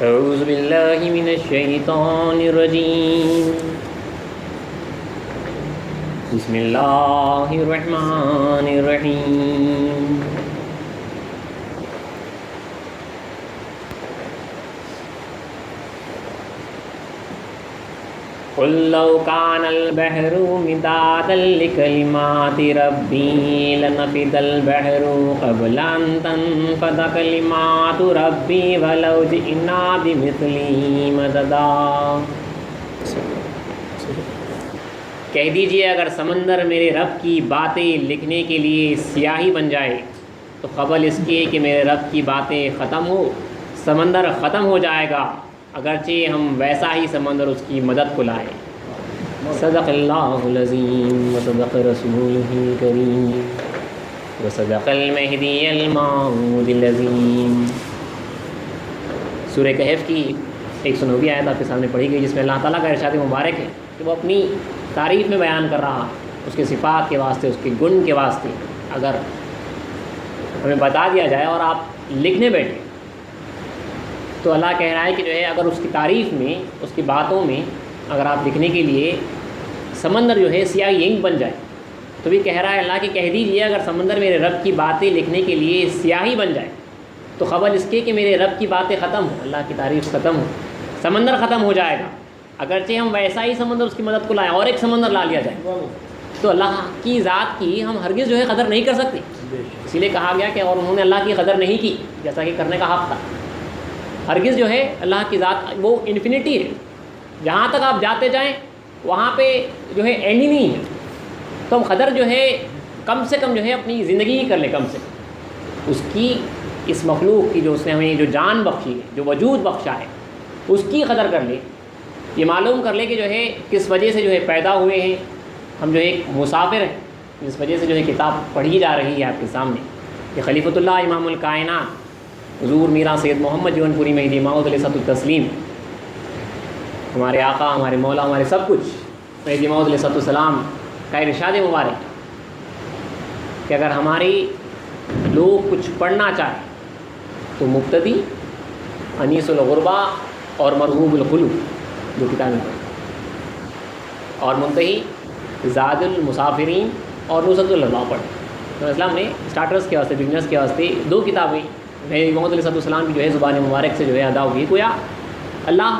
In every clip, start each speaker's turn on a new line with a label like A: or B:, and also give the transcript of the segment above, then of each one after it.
A: اعوذ باللہ من الشیطان الرجیم بسم اللہ الرحمن الرحیم قل لو كان البحر مدادا لكلمات ربي لنفد البحر قبل أن تنفد كلمات ربي ولو جئنا بمثله مددا۔ کہہ دیجئے اگر سمندر میرے رب کی باتیں لکھنے کے لیے سیاہی بن جائے تو قبل اس کے کہ میرے رب کی باتیں ختم ہو سمندر ختم ہو جائے گا، اگرچہ ہم ویسا ہی سمندر اس کی مدد کو لائیں۔ صدق اللہ العظیم وصدق رسولہ الکریم وصدق المہدی الموعود العظیم۔ سورہ کہف کی 109ویں آیت آپ کے سامنے پڑھی گئی، جس میں اللہ تعالیٰ کا ارشاد مبارک ہے کہ وہ اپنی تعریف میں بیان کر رہا ہے، اس کے صفات کے واسطے، اس کے گن کے واسطے۔ اگر ہمیں بتا دیا جائے اور آپ لکھنے بیٹھے تو اللہ کہہ رہا ہے کہ جو ہے اگر اس کی تعریف میں، اس کی باتوں میں اگر آپ لکھنے کے لیے سمندر جو ہے سیاہ اینک بن جائے تو بھی کہہ رہا ہے اللہ کہ کہہ دیجئے اگر سمندر میرے رب کی باتیں لکھنے کے لیے سیاہی بن جائے تو قبل اس کے کہ میرے رب کی باتیں ختم ہوں، اللہ کی تعریف ختم ہو، سمندر ختم ہو جائے گا، اگرچہ ہم ویسا ہی سمندر اس کی مدد کو لائیں اور ایک سمندر لا لیا جائے تو اللہ کی ذات کی ہم ہرگز جو ہے قدر نہیں کر سکتے۔ اسی لیے کہا گیا کہ اور انہوں نے اللہ کی قدر نہیں کی جیسا کہ کرنے کا حق تھا۔ ہرگز جو ہے اللہ کی ذات وہ انفینٹی ہے، جہاں تک آپ جاتے جائیں وہاں پہ جو ہے اینڈ ہی نہیں ہے، تو ہم قدر جو ہے کم سے کم جو ہے اپنی زندگی ہی کر لیں، کم سے کم اس کی، اس مخلوق کی جو اس نے ہمیں جو جان بخشی ہے، جو وجود بخشا ہے، اس کی قدر کر لیں، یہ معلوم کر لیں کہ جو ہے کس وجہ سے جو ہے پیدا ہوئے ہیں، ہم جو ایک مسافر ہیں جس وجہ سے جو ہے کتاب پڑھی جا رہی ہے آپ کے سامنے۔ یہ خلیفۃ اللہ امام الکائنات حضور میرا سید محمد جون پوری مہدی موعود علیہ السلام، ہمارے آقا، ہمارے مولا، ہمارے سب کچھ مہدی موعود علیہ السلام کا ارشاد مبارک کہ اگر ہماری لوگ کچھ پڑھنا چاہیں تو مبتدی، انیس الغربا اور مرغوب القلوب دو کتابیں پڑھیں، اور منتہی زاد المسافرین اور نصرۃ الغربا پڑھیں۔ تو اسلام نے اسٹارٹرز کے واسطے، بگنرز کے واسطے دو کتابیں مہدی موعود علیہ السلام کی جو ہے زبان مبارک سے جو ہے ادا ہوئی، گویا اللہ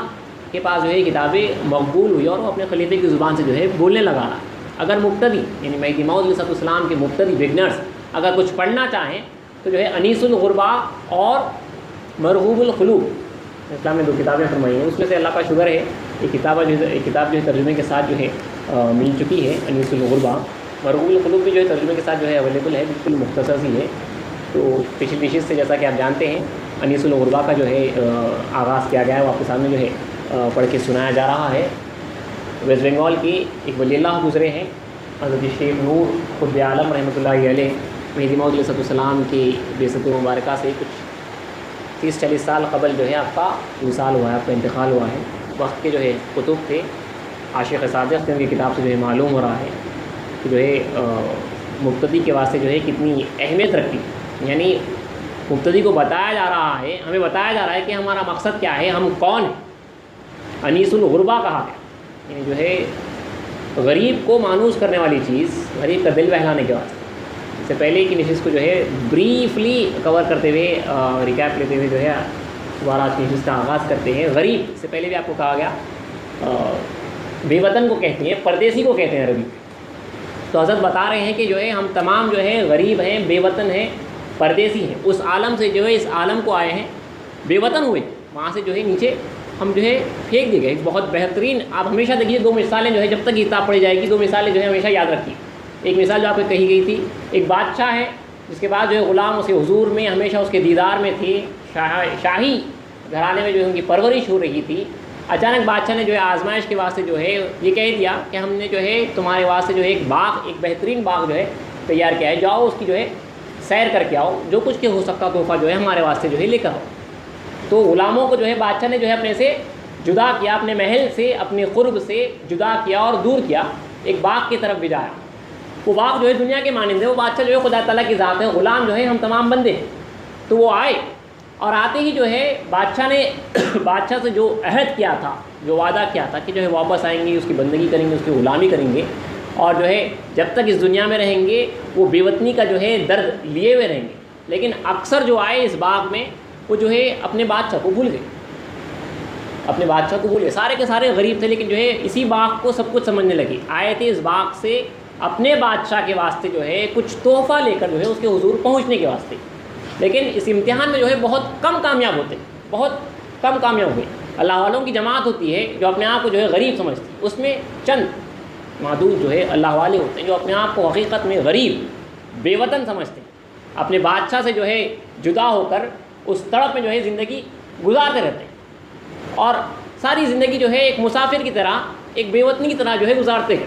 A: کے پاس جو ہے کتابیں مقبول ہوئی اور وہ اپنے خلیفے کی زبان سے جو ہے بولنے لگا رہا۔ اگر مبتدی یعنی مہدی موعود علیہ السلام کے مبتدی بگنرز اگر کچھ پڑھنا چاہیں تو جو ہے انیس الغربا اور مرغوب القلوب اسلام نے دو کتابیں فرمائی ہیں، اس میں سے اللہ کا شکر ہے یہ کتاب جو ہے ترجمے کے ساتھ جو ہے مل چکی ہے۔ انیس الغربا، مرغوب القلوب بھی جو ہے ترجمے کے ساتھ جو ہے اویلیبل ہے، بالکل مختصر سی ہے۔ تو پچھلی نشست سے جیسا کہ آپ جانتے ہیں انیس الغربا کا جو ہے آغاز کیا گیا ہے، وہ آپ کے سامنے جو ہے پڑھ کے سنایا جا رہا ہے۔ ویسٹ بنگال کی ایک ولی اللہ گزرے ہیں حضرت شیخ نور قطب عالم رحمۃ اللہ علیہ، مہدی موعود علیہ السلام کی بعثت مبارکہ سے کچھ 30-40 سال قبل جو ہے آپ کا وصال ہوا ہے، آپ کا انتقال ہوا ہے۔ وقت کے جو ہے کتب تھے، عاشق صادق سے ان کی کتاب سے جو ہے معلوم ہو رہا ہے کہ جو ہے مبتدی کے واسطے جو ہے کتنی اہمیت رکھتی، یعنی مبتدی کو بتایا جا رہا ہے، ہمیں بتایا جا رہا ہے کہ ہمارا مقصد کیا ہے، ہم کون ہیں۔ انیس الغربا کہا گیا، یعنی جو ہے غریب کو مانوس کرنے والی چیز، غریب کا دل بہلانے کے واسطے۔ اس سے پہلے کی نشست کو جو ہے بریفلی کور کرتے ہوئے، ریکیپ لیتے ہوئے جو ہے دوبارہ آج کی نشست کا آغاز کرتے ہیں۔ غریب، اس سے پہلے بھی آپ کو کہا گیا بے وطن کو کہتے ہیں، پردیسی کو کہتے ہیں عربی۔ تو حضرت بتا رہے ہیں کہ جو ہے ہم تمام جو ہے غریب ہیں، بے وطن ہیں، پردیسی ہیں، اس عالم سے جو ہے اس عالم کو آئے ہیں، بے وطن ہوئے، وہاں سے جو ہے نیچے ہم جو ہے پھینک دیے گئے۔ بہت بہترین، آپ ہمیشہ دیکھیے دو مثالیں جو ہے جب تک کتاب پڑھی جائے گی، دو مثالیں جو ہے ہمیشہ یاد رکھیے۔ ایک مثال جو آپ کو کہی گئی تھی، ایک بادشاہ ہے جس کے بعد جو ہے غلام اس کے حضور میں ہمیشہ اس کے دیدار میں تھے، شاہی گھرانے میں جو ہے ان کی پرورش ہو رہی تھی۔ اچانک بادشاہ نے جو ہے آزمائش کے واسطے جو ہے یہ کہہ دیا کہ ہم نے جو ہے تمہارے واسطے جو ہے ایک باغ، ایک بہترین باغ جو ہے تیار کیا ہے، جاؤ اس کی جو ہے سیر کر کے آؤ، جو کچھ کے ہو سکتا تحفہ جو ہے ہمارے واسطے جو ہے لے کر آؤ۔ تو غلاموں کو جو ہے بادشاہ نے جو ہے اپنے سے جدا کیا، اپنے محل سے، اپنے قرب سے جدا کیا اور دور کیا، ایک باغ کی طرف بھیجایا۔ وہ باغ جو ہے دنیا کے مانند ہے، وہ بادشاہ جو ہے خدا تعالیٰ کی ذات ہے، غلام جو ہے ہم تمام بندے ہیں۔ تو وہ آئے اور آتے ہی جو ہے بادشاہ نے بادشاہ سے جو عہد کیا تھا، جو وعدہ کیا تھا کہ جو ہے واپس آئیں گے، اس کی بندگی کریں گے، اس کی غلامی کریں گے، اور جو ہے جب تک اس دنیا میں رہیں گے وہ بے وطنی کا جو ہے درد لیے ہوئے رہیں گے. لیکن اکثر جو آئے اس باغ میں وہ جو ہے اپنے بادشاہ کو بھول گئے، اپنے بادشاہ کو بھول گئے. سارے کے سارے غریب تھے لیکن جو ہے اسی باغ کو سب کچھ سمجھنے لگے. آئے تھے اس باغ سے اپنے بادشاہ کے واسطے جو ہے کچھ تحفہ لے کر جو ہے اس کے حضور پہنچنے کے واسطے. لیکن اس امتحان میں جو ہے بہت کم کامیاب ہوتے، بہت کم کامیاب ہوئے. اللہ والوں کی جماعت ہوتی ہے جو اپنے آپ کو جو ہے غریب سمجھتی، اس میں چند معدود جو ہے اللہ والے ہوتے ہیں جو اپنے آپ کو حقیقت میں غریب، بے وطن سمجھتے ہیں، اپنے بادشاہ سے جو ہے جدا ہو کر اس تڑپ میں جو ہے زندگی گزارتے رہتے ہیں، اور ساری زندگی جو ہے ایک مسافر کی طرح، ایک بے وطنی کی طرح جو ہے گزارتے ہیں.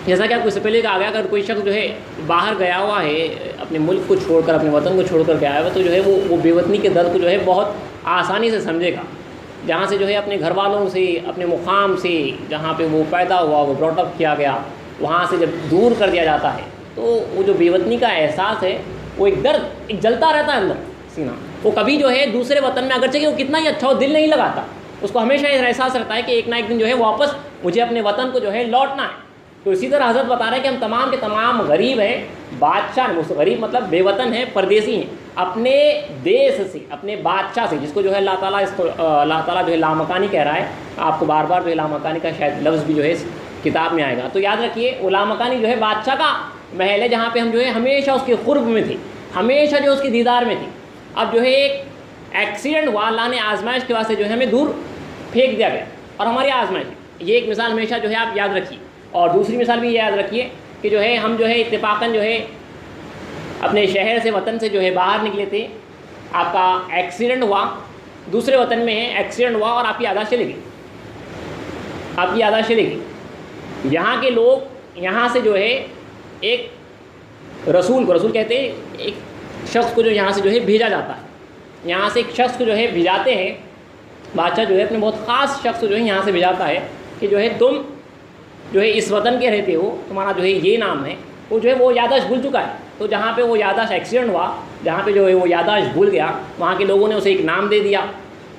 A: جیسا کہ آپ کو اس سے پہلے کہا گیا، اگر کوئی شخص جو ہے باہر گیا ہوا ہے، اپنے ملک کو چھوڑ کر، اپنے وطن کو چھوڑ کر گیا ہوا ہے، تو جو ہے وہ بے وطنی کے درد کو جو ہے بہت آسانی سے سمجھے گا. جہاں سے جو ہے اپنے گھر والوں سے، اپنے مقام سے، جہاں پہ وہ پیدا ہوا، وہ براٹ اپ کیا گیا، وہاں سے جب دور کر دیا جاتا ہے تو وہ جو بے وطنی کا احساس ہے وہ ایک درد، ایک جلتا رہتا ہے اندر سینہ. وہ کبھی جو ہے دوسرے وطن میں اگرچہ کہ وہ کتنا ہی اچھا ہو، دل نہیں لگاتا، اس کو ہمیشہ یہ احساس رہتا ہے کہ ایک نہ ایک دن جو ہے واپس مجھے اپنے وطن کو جو ہے لوٹنا ہے. تو اسی طرح حضرت بتا رہے ہیں کہ ہم تمام کے تمام غریب ہیں. بادشاہ وہ غریب مطلب بے وطن ہیں، پردیسی ہیں، اپنے دیس سے، اپنے بادشاہ سے، جس کو جو ہے اللہ تعالیٰ جو ہے لامکانی کہہ رہا ہے. آپ کو بار بار جو ہے لامکانی کا شاید لفظ بھی جو ہے اس کتاب میں آئے گا. تو یاد رکھیے وہ لامکانی جو ہے بادشاہ کا محل ہے، جہاں پہ ہم جو ہے ہمیشہ اس کے قرب میں تھے، ہمیشہ جو اس کی دیدار میں تھے. اب جو ہے ایک ایکسیڈنٹ ہوا، اللہ نے آزمائش کے واسطے جو ہے ہمیں دور پھینک دیا گیا، اور ہماری آزمائش. یہ ایک مثال ہمیشہ جو ہے آپ یاد رکھیے. اور دوسری مثال بھی یاد رکھیے کہ جو ہے ہم جو ہے اتفاقاً جو ہے اپنے شہر سے، وطن سے جو ہے باہر نکلے تھے، آپ کا ایکسیڈنٹ ہوا، دوسرے وطن میں ہے، ایکسیڈنٹ ہوا اور آپ کی یادداشت چلے گی، آپ کی یادداشت چلے گی. یہاں کے لوگ یہاں سے جو ہے ایک رسول کہتے ہیں، ایک شخص کو جو یہاں سے جو ہے بھیجا جاتا ہے. یہاں سے ایک شخص کو جو ہے بھیجاتے ہیں، بادشاہ جو ہے اپنے بہت خاص شخص کو جو ہے یہاں سے بھیجاتا ہے کہ جو ہے تم جو ہے اس وطن کے رہتے ہو، تمہارا جو ہے یہ نام ہے. وہ جو ہے وہ یادداشت بھول چکا ہے. تو جہاں پہ وہ یادداشت ایکسیڈنٹ ہوا، جہاں پہ جو ہے وہ یادداشت بھول گیا، وہاں کے لوگوں نے اسے ایک نام دے دیا.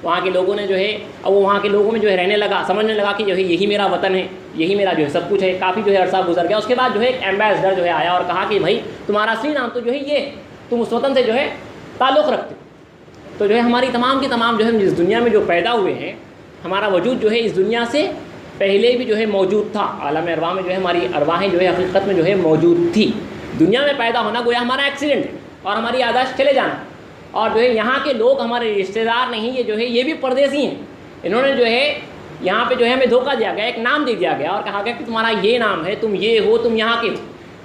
A: وہاں کے لوگوں نے جو ہے، اب وہ وہاں کے لوگوں میں جو ہے رہنے لگا، سمجھنے لگا کہ جو ہے یہی میرا وطن ہے، یہی میرا جو ہے سب کچھ ہے. کافی جو ہے عرصہ گزر گیا. اس کے بعد جو ہے ایک ایمبیسڈر جو ہے آیا اور کہا کہ بھائی تمہارا اصلی نام تو جو ہے یہ ہے، تم اس وطن سے جو ہے تعلق رکھتے ہو. تو جو ہے ہماری تمام کی تمام جو ہے جس دنیا میں جو پیدا ہوئے ہیں، ہمارا وجود جو ہے اس دنیا سے پہلے بھی جو ہے موجود تھا. عالم ارواح میں جو ہے ہماری ارواحیں جو ہے حقیقت میں جو ہے موجود تھی. دنیا میں پیدا ہونا گویا ہمارا ایکسیڈنٹ ہے اور ہماری یادداشت چلے جانا. اور جو ہے یہاں کے لوگ ہمارے رشتہ دار نہیں، یہ جو ہے یہ بھی پردیسی ہیں. انہوں نے جو ہے یہاں پہ جو ہے ہمیں دھوکہ دیا گیا، ایک نام دے دیا گیا اور کہا گیا کہ تمہارا یہ نام ہے، تم یہ ہو، تم یہاں کے ہو.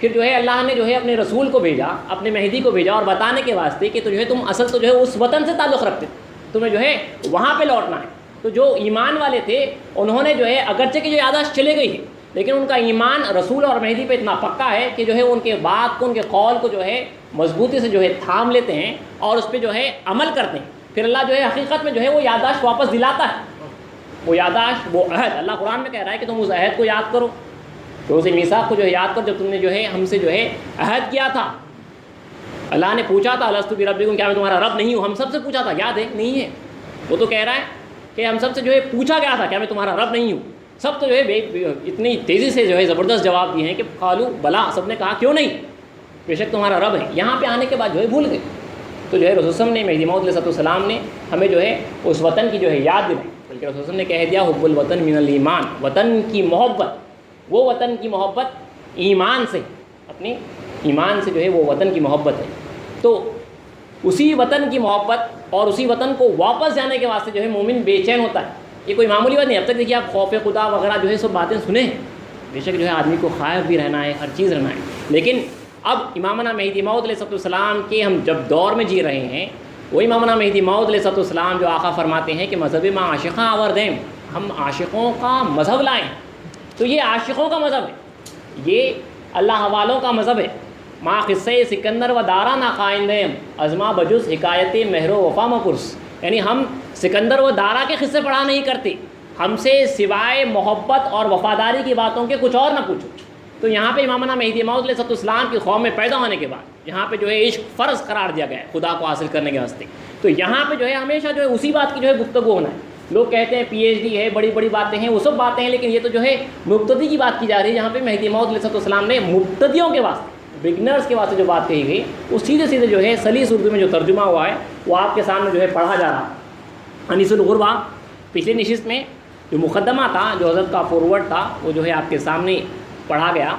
A: پھر جو ہے اللہ نے جو ہے اپنے رسول کو بھیجا، اپنے مہدی کو بھیجا، اور بتانے کے واسطے کہ تو جو ہے تم اصل تو جو ہے اس وطن سے تعلق رکھتے، تمہیں جو ہے وہاں پہ لوٹنا ہے. تو جو ایمان والے تھے انہوں نے جو ہے اگرچہ کہ جو یادداشت چلے گئی ہے، لیکن ان کا ایمان رسول اور مہدی پہ اتنا پکا ہے کہ جو ہے ان کے بات کو، ان کے قول کو جو ہے مضبوطی سے جو ہے تھام لیتے ہیں اور اس پہ جو ہے عمل کرتے ہیں. پھر اللہ جو ہے حقیقت میں جو ہے وہ یادداشت واپس دلاتا ہے. وہ یادداشت، وہ عہد، اللہ قرآن میں کہہ رہا ہے کہ تم اس عہد کو یاد کرو، روز میثاق کو جو ہے یاد کرو، جب تم نے جو ہے ہم سے جو ہے عہد کیا تھا. اللہ نے پوچھا تھا الستو بربکم، کیا میں تمہارا رب نہیں ہوں؟ ہم سب سے پوچھا تھا، یاد ہے؟ نہیں ہے. وہ تو کہہ رہا ہے کہ ہم سب سے جو ہے پوچھا گیا تھا، کیا میں تمہارا رب نہیں ہوں؟ سب تو جو ہے اتنی تیزی سے جو ہے زبردست جواب دیے ہیں کہ قالوا بلا، سب نے کہا کیوں نہیں، بے شک تمہارا رب ہے. یہاں پہ آنے کے بعد جو ہے بھول گئے. تو جو ہے رسول صلی اللہ علیہ وسلم نے، مہدی موعود علیہ السلام نے ہمیں جو ہے اس وطن کی جو ہے یاد دلائی. بلکہ رسول صلی اللہ علیہ وسلم نے کہہ دیا حب الوطن من الایمان، وطن کی محبت، وہ وطن کی محبت ایمان سے، اپنی ایمان سے جو ہے وہ وطن کی محبت ہے. تو اسی وطن کی محبت اور اسی وطن کو واپس جانے کے واسطے جو ہے مومن بے چین ہوتا ہے. یہ کوئی معمولی بات نہیں. اب تک دیکھیے آپ خوف خدا وغیرہ جو ہے سب باتیں سنے ہیں، بے شک جو ہے آدمی کو خائف بھی رہنا ہے، ہر چیز رہنا ہے. لیکن اب امامنا مہدی موعود علیہ السلام کے ہم جب دور میں جی رہے ہیں، وہ امامنا مہدی موعود علیہ السلام جو آقا فرماتے ہیں کہ مذہب ما عاشقاں آوردیم، ہم عاشقوں کا مذہب لائیں. تو یہ عاشقوں کا مذہب ہے، یہ اللہ والوں کا مذہب ہے. ما قصہ سکندر و دارا نا قائندیم ازما بجز حکایت مہر و وفا مپرس. یعنی ہم سکندر و دارا کے قصے پڑھا نہیں کرتے، ہم سے سوائے محبت اور وفاداری کی باتوں کے کچھ اور نہ پوچھو. تو یہاں پہ امامنا مہدی موعود علیہ السلام کی قوم میں پیدا ہونے کے بعد یہاں پہ جو ہے عشق فرض قرار دیا گیا ہے خدا کو حاصل کرنے کے واسطے. تو یہاں پہ جو ہے ہمیشہ جو ہے اسی بات کی جو ہے گفتگو ہونا ہے. لوگ کہتے ہیں PhD ہے، بڑی بڑی باتیں ہیں، وہ سب باتیں ہیں، لیکن یہ تو جو ہے مبتدی کی بات کی جا رہی ہے. جہاں پہ مہدی موعود علیہ السلام نے مبتدیوں کے واسطے، بگنرز کے واسطے جو بات کہی گئی، وہ سیدھے سیدھے جو ہے سلیس اردو میں جو ترجمہ ہوا ہے وہ آپ کے سامنے جو ہے پڑھا جا رہا. انیس الغربا پچھلی نشست میں جو مقدمہ تھا، جو حضرت کا فارورڈ تھا، وہ جو ہے آپ کے سامنے پڑھا گیا.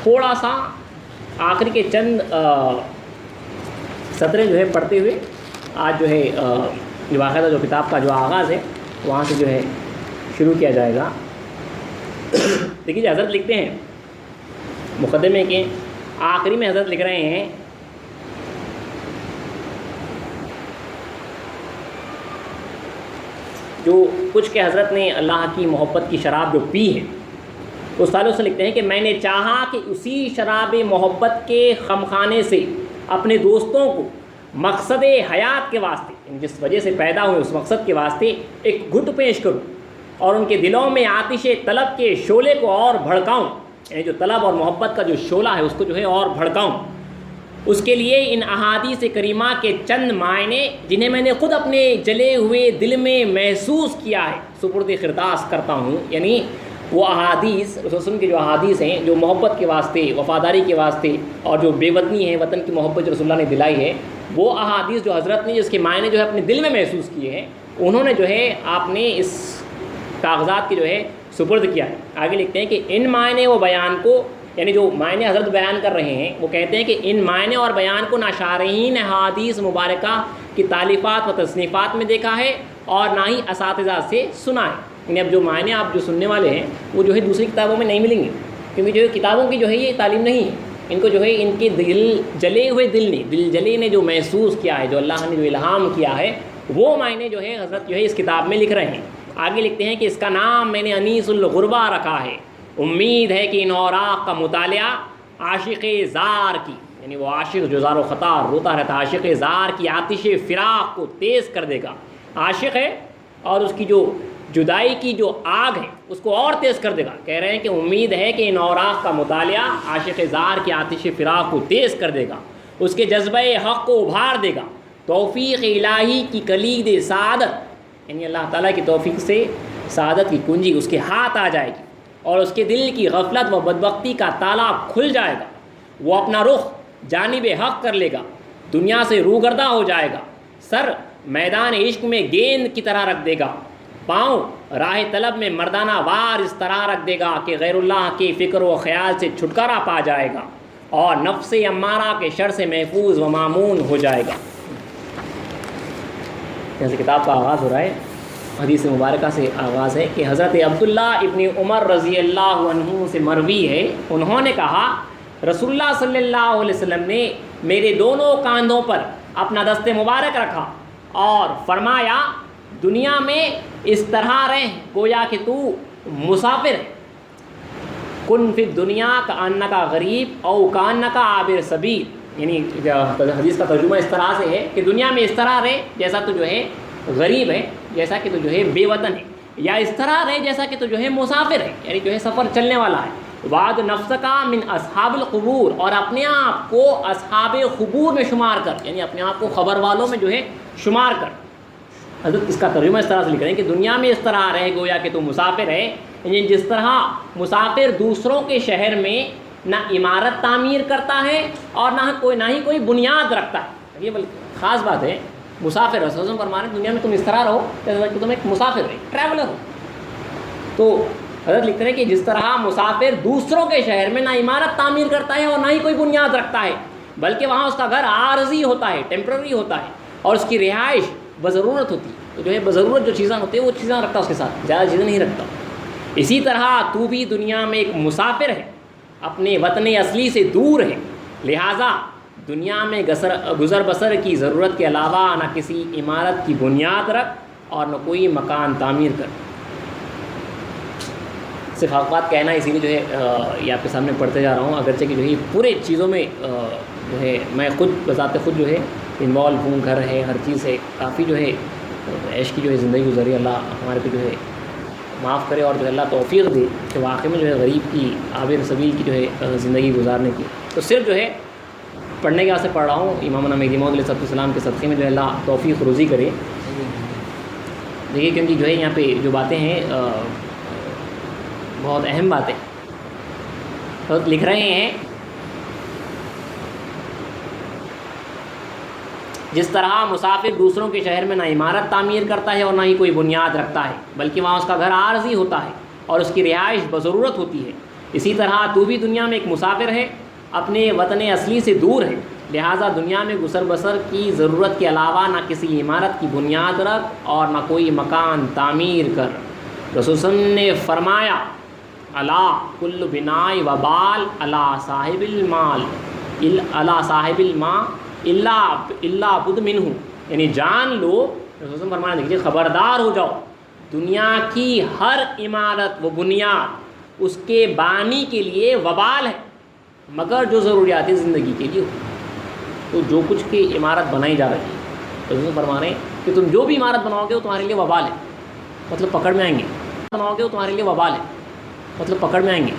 A: تھوڑا سا آخری کے چند سطریں جو ہے پڑھتے ہوئے آج جو ہے جو باقاعدہ جو کتاب کا جو آغاز ہے وہاں سے جو ہے شروع کیا جائے گا. دیکھیے حضرت لکھتے ہیں مقدمے کے آخری میں، حضرت لکھ رہے ہیں جو کچھ کہ حضرت نے اللہ کی محبت کی شراب جو پی ہے، اس تعلق سے لکھتے ہیں کہ میں نے چاہا کہ اسی شراب محبت کے خمخانے سے اپنے دوستوں کو مقصد حیات کے واسطے، جس وجہ سے پیدا ہوئے اس مقصد کے واسطے ایک گھٹ پیش کروں اور ان کے دلوں میں آتش طلب کے شعلے کو اور بھڑکاؤں. یعنی جو طلب اور محبت کا جو شعلہ ہے اس کو جو ہے اور بھڑکاؤں. اس کے لیے ان احادیث کریمہ کے چند معنی جنہیں میں نے خود اپنے جلے ہوئے دل میں محسوس کیا ہے سپرد خرطاس کرتا ہوں. یعنی وہ احادیث رسول کے جو احادیث ہیں جو محبت کے واسطے، وفاداری کے واسطے اور جو بے وطنی ہے، وطن کی محبت جو رسول اللہ نے دلائی ہے، وہ احادیث جو حضرت نے جس کے معنی جو ہے اپنے دل میں محسوس کیے ہیں، انہوں نے جو ہے آپ نے اس کاغذات کی جو ہے سپرد کیا ہے. آگے لکھتے ہیں کہ ان معنی و بیان کو، یعنی جو معنی حضرت بیان کر رہے ہیں وہ کہتے ہیں کہ ان معنی اور بیان کو نہ شارحین احادیث مبارکہ کی تالیفات و تصنیفات میں دیکھا ہے اور نہ ہی اساتذہ سے سنا ہے. یعنی اب جو معنی آپ جو سننے والے ہیں وہ جو ہے دوسری کتابوں میں نہیں ملیں گے، کیونکہ جو ہے کتابوں کی جو ہے یہ تعلیم نہیں ہے. ان کو جو ہے ان کے دل جلے ہوئے دل جلے نے جو محسوس کیا ہے، جو اللہ نے جو الہام کیا ہے، وہ معنی جو ہے حضرت جو ہے اس کتاب میں لکھ رہے ہیں. آگے لکھتے ہیں کہ اس کا نام میں نے انیس الغربا رکھا ہے. امید ہے کہ ان اوراق کا مطالعہ عاشق زار کی، یعنی وہ عاشق جو زار و خطار روتا رہتا، عاشق زار کی آتش فراق کو تیز کر دے گا. عاشق ہے اور اس کی جو جدائی کی جو آگ ہے اس کو اور تیز کر دے گا. کہہ رہے ہیں کہ امید ہے کہ ان اوراق کا مطالعہ عاشق زار کی آتش فراق کو تیز کر دے گا، اس کے جذبہ حق کو ابھار دے گا. توفیق الہی کی کلید سعادت، یعنی اللہ تعالیٰ کی توفیق سے سعادت کی کنجی اس کے ہاتھ آ جائے گی اور اس کے دل کی غفلت و بدبختی کا تالا کھل جائے گا. وہ اپنا رخ جانب حق کر لے گا، دنیا سے روگردہ ہو جائے گا، سر میدان عشق میں گیند کی طرح رکھ دے گا، پاؤں راہ طلب میں مردانہ وار اس طرح رکھ دے گا کہ غیر اللہ کے فکر و خیال سے چھٹکارا پا جائے گا اور نفس امارہ کے شر سے محفوظ و مامون ہو جائے گا. جیسے کتاب کا آغاز ہو رہا ہے، حدیث مبارکہ سے آغاز ہے کہ حضرت عبداللہ ابن عمر رضی اللہ عنہ سے مروی ہے، انہوں نے کہا رسول اللہ صلی اللہ علیہ وسلم نے میرے دونوں کاندھوں پر اپنا دست مبارک رکھا اور فرمایا دنیا میں اس طرح رہ گویا کہ تو مسافر ہے. کن فی دنیا کا انکا غریب او کا انکا عابر سبیل، یعنی حدیث کا ترجمہ اس طرح سے ہے کہ دنیا میں اس طرح رہ جیسا تو جو ہے غریب ہے، جیسا کہ تو جو ہے بے وطن ہے، یا اس طرح رہ جیسا کہ تو جو ہے مسافر ہے، یعنی جو ہے سفر چلنے والا ہے. وعد نفس کا من اصحاب القبور، اور اپنے آپ کو اصحاب قبور میں شمار کر، یعنی اپنے آپ کو خبر والوں میں جو ہے شمار کر. حضرت اس کا ترجمہ اس طرح سے لکھ رہے ہیں کہ دنیا میں اس طرح رہ گویا کہ تو مسافر ہے، یعنی جس طرح مسافر دوسروں کے شہر میں نہ عمارت تعمیر کرتا ہے اور نہ ہی کوئی بنیاد رکھتا ہے. یہ بلکہ خاص بات ہے، مسافر رسول اللہ فرما رہے ہیں دنیا میں تم اس طرح رہو جیسا کہ تم ایک مسافر ہے، ٹریولر ہو. تو حضرت لکھتے ہیں کہ جس طرح مسافر دوسروں کے شہر میں نہ عمارت تعمیر کرتا ہے اور نہ ہی کوئی بنیاد رکھتا ہے، بلکہ وہاں اس کا گھر عارضی ہوتا ہے، ٹیمپرری ہوتا ہے، اور اس کی رہائش بضرورت ہوتی ہے. تو جو ہے بضرورت جو چیزیں ہوتی ہیں وہ چیزیں رکھتا ہے اس کے ساتھ، زیادہ چیزیں نہیں رکھتا. اسی طرح تو بھی دنیا میں ایک مسافر ہے، اپنے وطن اصلی سے دور ہے، لہٰذا دنیا میں گزر بسر کی ضرورت کے علاوہ نہ کسی عمارت کی بنیاد رکھ اور نہ کوئی مکان تعمیر کر. صرف بات کہنا اسی لیے جو ہے یہ آپ کے سامنے پڑھتے جا رہا ہوں، اگرچہ کہ جو ہے پورے چیزوں میں جو ہے میں خود بذات خود جو ہے انوالو ہوں، گھر ہے، ہر چیز ہے، کافی جو ہے عیش کی جو ہے زندگی گزری. اللہ ہمارے کو جو ہے معاف کرے اور جو ہے اللہ توفیق دے کہ واقعی میں جو ہے غریب کی عابر سبیل کی جو ہے زندگی گزارنے کی. تو صرف جو ہے پڑھنے کے واسطے پڑھ رہا ہوں، امام مہدی موعود علیہ السلام کے صدقے میں جو ہے اللہ توفیق روزی کرے. دیکھیے کیونکہ جو ہے یہاں پہ جو باتیں ہیں بہت اہم باتیں لکھ رہے ہیں. جس طرح مسافر دوسروں کے شہر میں نہ عمارت تعمیر کرتا ہے اور نہ ہی کوئی بنیاد رکھتا ہے، بلکہ وہاں اس کا گھر عارضی ہوتا ہے اور اس کی رہائش بضرورت ہوتی ہے، اسی طرح تو بھی دنیا میں ایک مسافر ہے، اپنے وطن اصلی سے دور ہے. لہٰذا دنیا میں گزر بسر کی ضرورت کے علاوہ نہ کسی عمارت کی بنیاد رکھ اور نہ کوئی مکان تعمیر کر. رسول صلی اللہ علیہ وسلم نے فرمایا الا کل بناء وبال الا صاحب المال الا صاحب الماء الا بد منہ، یعنی جان لو، رسول صلی اللہ علیہ وسلم فرمایا دیکھیے خبردار ہو جاؤ، دنیا کی ہر عمارت و بنیاد اس کے بانی کے لیے وبال ہے مگر جو ضروریات زندگی کے لیے ہو. تو جو کچھ کی عمارت بنائی جا رہی ہے رسول صلی اللہ علیہ وسلم فرما رہے ہیں کہ تم جو بھی عمارت بناؤ گے وہ تمہارے لیے وبال ہے، مطلب پکڑ میں آئیں گے. بناؤ گے وہ تمہارے لیے وبال ہے، مطلب پکڑ میں آئیں گے،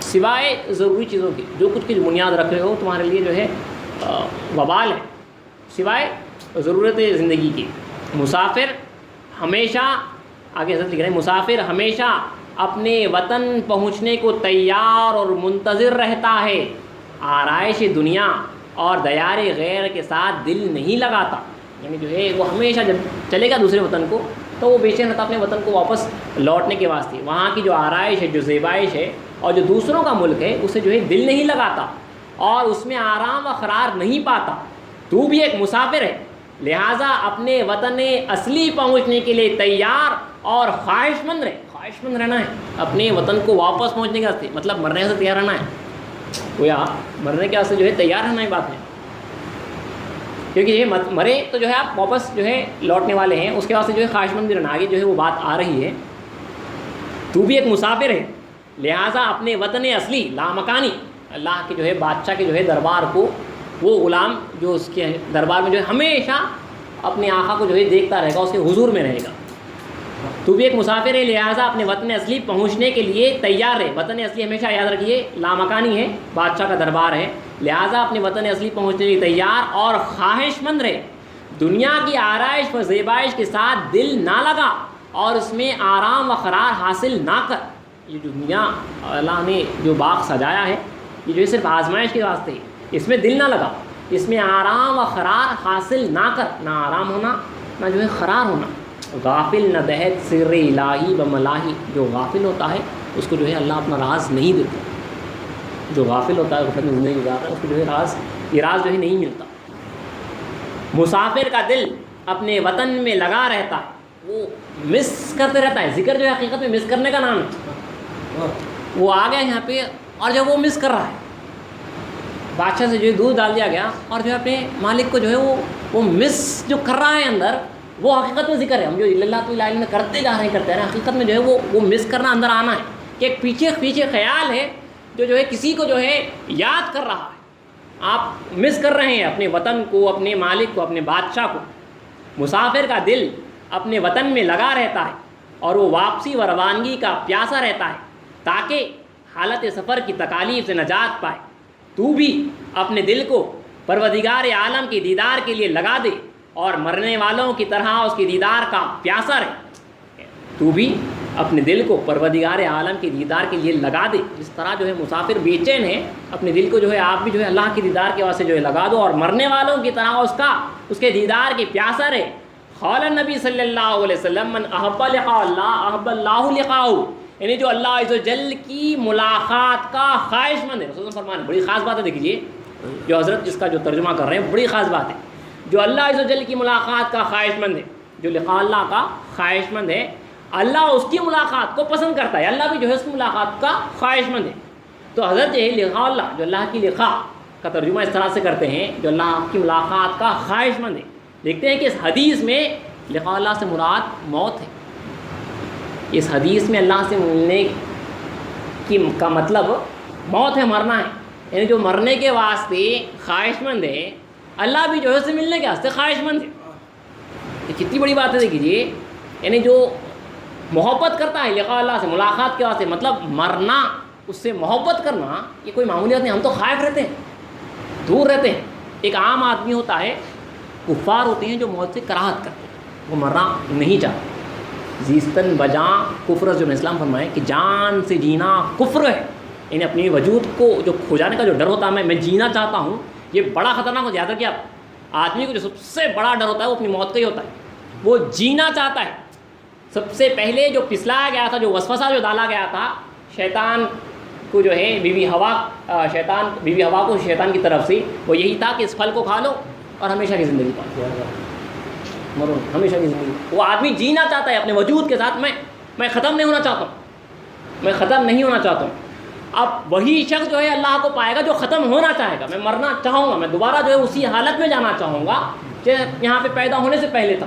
A: سوائے ضروری چیزوں کی. جو کچھ کی بنیاد رکھ رہے ہو تمہارے لیے جو ہے وبال ہے سوائے ضرورت زندگی کی. مسافر ہمیشہ، آگے حضرت لکھ رہے ہیں، مسافر ہمیشہ اپنے وطن پہنچنے کو تیار اور منتظر رہتا ہے، آرائش دنیا اور دیار غیر کے ساتھ دل نہیں لگاتا. یعنی جو ہے وہ ہمیشہ جب چلے گا دوسرے وطن کو تو وہ بے چین رہتا اپنے وطن کو واپس لوٹنے کے واسطے. وہاں کی جو آرائش ہے، جو زیبائش ہے اور جو دوسروں کا ملک ہے اسے جو ہے دل نہیں لگاتا اور اس میں آرام و قرار نہیں پاتا. تو بھی ایک مسافر ہے، لہٰذا اپنے وطن اصلی پہنچنے کے لیے تیار اور خواہش مند رہے. خواہش مند رہنا ہے اپنے وطن کو واپس پہنچنے کے واسطے، مطلب مرنے سے تیار رہنا ہے. گویا مرنے کے واسطے جو ہے تیار رہنا ہی بات ہے، کیونکہ یہ مرے تو جو ہے آپ واپس جو ہے لوٹنے والے ہیں، اس کے واسطے جو ہے خواہش مند رہنا. آگے جو ہے وہ بات آ رہی ہے، تو بھی ایک مسافر ہے، لہٰذا اپنے وطن اصلی لامکانی، اللہ کے جو ہے بادشاہ کے جو ہے دربار کو، وہ غلام جو اس کے دربار میں جو ہے ہمیشہ اپنے آقا کو جو ہے دیکھتا رہے گا، اس کے حضور میں رہے گا. تو بھی ایک مسافر ہے، لہٰذا اپنے وطن اصلی پہنچنے کے لیے تیار ہے. وطن اصلی ہمیشہ یاد رکھیے لامکانی ہے، بادشاہ کا دربار ہے، لہٰذا اپنے وطن اصلی پہنچنے کے لیے تیار اور خواہش مند رہے. دنیا کی آرائش و زیبائش کے ساتھ دل نہ لگا اور اس میں آرام و قرار حاصل نہ کر. یہ جو دنیا اللہ نے جو باغ سجایا ہے یہ جو ہے صرف آزمائش کے واسطے ہے، اس میں دل نہ لگا، اس میں آرام و قرار حاصل نہ کر. نہ آرام ہونا نہ جو ہے قرار ہونا. غافل نہ دہت سر الہی بملاہی، جو غافل ہوتا ہے اس کو جو ہے اللہ اپنا راز نہیں دیتا. جو غافل ہوتا ہے غفلت میں زندگی گزار رہا ہے اس کو جو ہے یہ راز جو ہے نہیں ملتا. مسافر کا دل اپنے وطن میں لگا رہتا ہے، وہ مس کرتے رہتا ہے. ذکر جو ہے حقیقت میں مس کرنے کا نام ہے. وہ آ گیا یہاں پہ اور جب وہ مس کر رہا ہے، بادشاہ سے جو ہے دودھ ڈال دیا گیا اور جو ہے اپنے مالک کو جو ہے وہ مس جو کر رہا ہے اندر، وہ حقیقت میں ذکر ہے. ہم جو اللہ تو الہ میں کرتے جا رہے ہیں، حقیقت میں جو ہے وہ مس کرنا اندر آنا ہے کہ ایک پیچھے خیال ہے جو ہے کسی کو جو ہے یاد کر رہا ہے. آپ مس کر رہے ہیں اپنے وطن کو، اپنے مالک کو، اپنے بادشاہ کو. مسافر کا دل اپنے وطن میں لگا رہتا ہے اور وہ واپسی و روانگی کا پیاسا رہتا ہے تاکہ حالت سفر کی تکالیف سے نجات پائے. تو بھی اپنے دل کو پروردگار عالم کے دیدار کے لیے لگا دے اور مرنے والوں کی طرح اس کے دیدار کا پیاسا رہے. تو بھی اپنے دل کو پروردگار عالم کے دیدار کے لیے لگا دے. جس طرح جو ہے مسافر بے چین ہے، اپنے دل کو جو ہے آپ بھی جو ہے اللہ کے دیدار کے واسطے جو ہے لگا دو اور مرنے والوں کی طرح اس کے دیدار کے پیاسا رہے. قال النبی صلی اللہ علیہ وسلم من احب لقاء اللہ احب اللہ لقاءہ، یعنی جو اللہ عز و جل کی ملاقات کا خواہش مند ہے. رسول فرمان بڑی خاص بات ہے، دیکھیے جو حضرت جس کا جو ترجمہ کر رہے ہیں بڑی خاص بات ہے. جو اللہ عز و جل کی ملاقات کا خواہش مند ہے، جو لقاء اللہ کا خواہش مند ہے، اللہ اس کی ملاقات کو پسند کرتا ہے. اللہ بھی جو ہے اس کی ملاقات کا خواہش مند ہے. تو حضرت جو ہے لقاء اللہ، جو اللہ کی لقاء کا ترجمہ اس طرح سے کرتے ہیں، جو اللہ کی ملاقات کا خواہش مند ہے. دیکھتے ہیں کہ اس حدیث میں لقاء اللہ سے مراد موت ہے. اس حدیث میں اللہ سے ملنے کا مطلب موت ہے، مرنا ہے. یعنی جو مرنے کے واسطے خواہش مند ہے، اللہ بھی جو ہے اس سے ملنے کے واسطے خواہش مند ہے. یہ کتنی بڑی بات ہے دیکھیے. یعنی جو محبت کرتا ہے لقاء اللہ سے، ملاقات کے واسطے، مطلب مرنا، اس سے محبت کرنا یہ کوئی معمولی بات نہیں. ہم تو خائف رہتے ہیں، دور رہتے ہیں، ایک عام آدمی ہوتا ہے، کفار ہوتے ہیں جو موت سے کراہت کرتے ہیں، وہ مرنا نہیں چاہتے. زیستن بجاں کفر، جو اسلام فرمائے کہ جان سے جینا کفر ہے، یعنی اپنی وجود کو جو کھو جانے کا جو ڈر ہوتا ہے، میں جینا چاہتا ہوں، یہ بڑا خطرناک ہو جاتا ہے. کہ آدمی کو جو سب سے بڑا ڈر ہوتا ہے وہ اپنی موت کا ہی ہوتا ہے. وہ جینا چاہتا ہے. سب سے پہلے جو پسلایا گیا تھا، جو وسوسہ جو ڈالا گیا تھا شیطان کو، جو ہے بیوی ہوا کو شیطان کی طرف سے، وہ یہی تھا کہ اس پھل کو کھا لو اور ہمیشہ کی زندگی پاؤ، مرو ہمیشہ کی زندگی. وہ آدمی جینا چاہتا ہے اپنے وجود کے ساتھ. میں ختم نہیں ہونا چاہتا ہوں، میں ختم نہیں ہونا چاہتا ہوں. اب وہی شخص جو ہے اللہ کو پائے گا جو ختم ہونا چاہے گا. میں مرنا چاہوں گا، میں دوبارہ جو ہے اسی حالت میں جانا چاہوں گا کہ یہاں پہ پیدا ہونے سے پہلے تھا.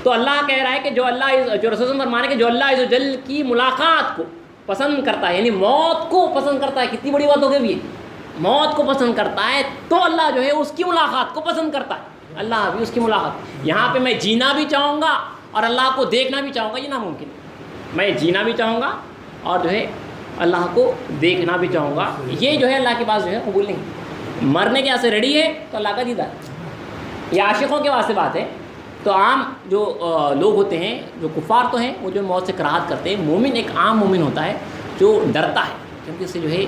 A: تو اللہ کہہ رہا ہے کہ جو رسول فرمانے کہ جو اللہ عز و جل کی ملاقات کو پسند کرتا ہے، یعنی موت کو پسند کرتا ہے. کتنی بڑی بات ہو گئی، موت کو پسند کرتا ہے تو اللہ جو ہے اس کی ملاقات کو پسند کرتا ہے. اللہ بھی اس کی ملاقات. یہاں پہ میں جینا بھی چاہوں گا اور اللہ کو دیکھنا بھی چاہوں گا، یہ ناممکن ہے. میں جینا بھی چاہوں گا اور جو ہے اللہ کو دیکھنا بھی چاہوں گا، یہ جو ہے اللہ کے پاس جو ہے قبول نہیں. مرنے کے واسطے ریڈی ہے تو اللہ کا دیدار. یہ عاشقوں کے واسطے بات ہے. تو عام جو لوگ ہوتے ہیں، جو کفار تو ہیں، وہ جو موت سے کراہت کرتے ہیں. مومن ایک عام مومن ہوتا ہے جو ڈرتا ہے، کیونکہ اس سے جو ہے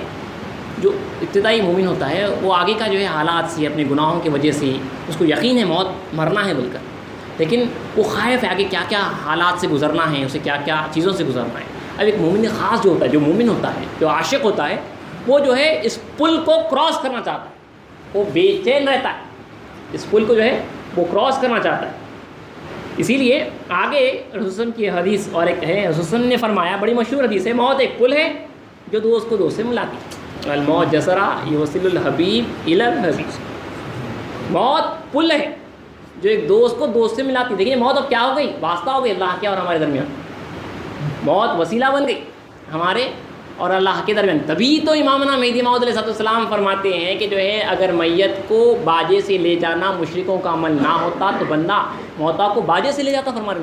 A: جو ابتدائی مومن ہوتا ہے وہ آگے کا جو ہے حالات سے، اپنے گناہوں کی وجہ سے اس کو یقین ہے موت مرنا ہے بول کر، لیکن وہ خائف ہے آگے کیا کیا حالات سے گزرنا ہے، اسے کیا کیا چیزوں سے گزرنا ہے. اب ایک مومن خاص جو ہوتا ہے، جو مومن ہوتا ہے، جو عاشق ہوتا ہے، وہ جو ہے اس پل کو کراس کرنا چاہتا ہے. وہ بے چین رہتا ہے، اس پل کو جو ہے وہ کراس کرنا چاہتا ہے. اسی لیے آگے رسول کی حدیث اور ایک ہے، رسول نے فرمایا، بڑی مشہور حدیث ہے، موت ایک پل ہے جو دوست کو دوست سے ملاتی ہے. الموت جسرا یوصل الحبیب الی الحبیب. موت پل ہے جو ایک دوست کو دوست سے ملاتی. دیکھیے موت اب کیا ہو گئی، واسطہ ہو گئی اللہ کے اور ہمارے درمیان. موت وسیلہ بن گئی ہمارے اور اللہ کے درمیان. تبھی تو امامنا مہدی موعود علیہ السلام فرماتے ہیں کہ جو ہے اگر میت کو باجے سے لے جانا مشرکوں کا عمل نہ ہوتا تو بندہ موتا کو باجے سے لے جاتا. فرمانے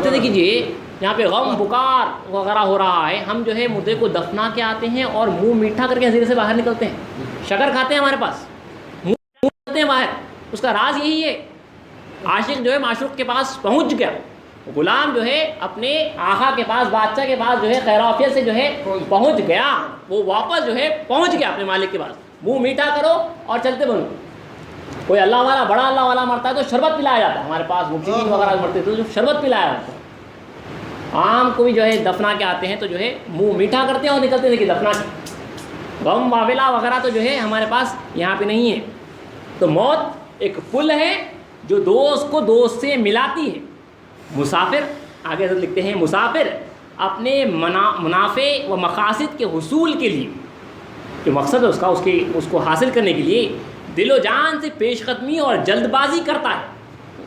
A: میں دیکھیے یہاں پہ غم بکار وغیرہ ہو رہا ہے، ہم جو ہے مردے کو دفنا کے آتے ہیں اور منہ میٹھا کر کے حضیرے سے باہر نکلتے ہیں. شکر کھاتے ہیں، ہمارے پاس منہ کرتے ہیں باہر. اس کا راز یہی ہے. عاشق جو ہے معشوق کے پاس پہنچ گیا، غلام جو ہے اپنے آقا کے پاس، بادشاہ کے پاس جو ہے خیر عافیت سے جو ہے پہنچ گیا. وہ واپس جو ہے پہنچ گیا اپنے مالک کے پاس. منہ میٹھا کرو اور چلتے بنو. کوئی اللہ والا، بڑا اللہ والا مرتا ہے تو شربت پلایا جاتا ہے. ہمارے پاس مفسدین وغیرہ مرتے تھے تو شربت پلایا جاتا ہے. عام کو بھی جو ہے دفنا کے آتے ہیں تو جو ہے منہ میٹھا کرتے ہیں اور نکلتے ہیں کہ دفنا کے. غم واویلا وغیرہ تو جو ہے ہمارے پاس یہاں پہ نہیں ہے. تو موت ایک پل ہے جو دوست کو دوست سے ملاتی ہے. مسافر آگے حضرت لکھتے ہیں، مسافر اپنے منافع و مقاصد کے حصول کے لیے، جو مقصد ہے اس کو حاصل کرنے کے لیے دل و جان سے پیش قدمی اور جلد بازی کرتا ہے.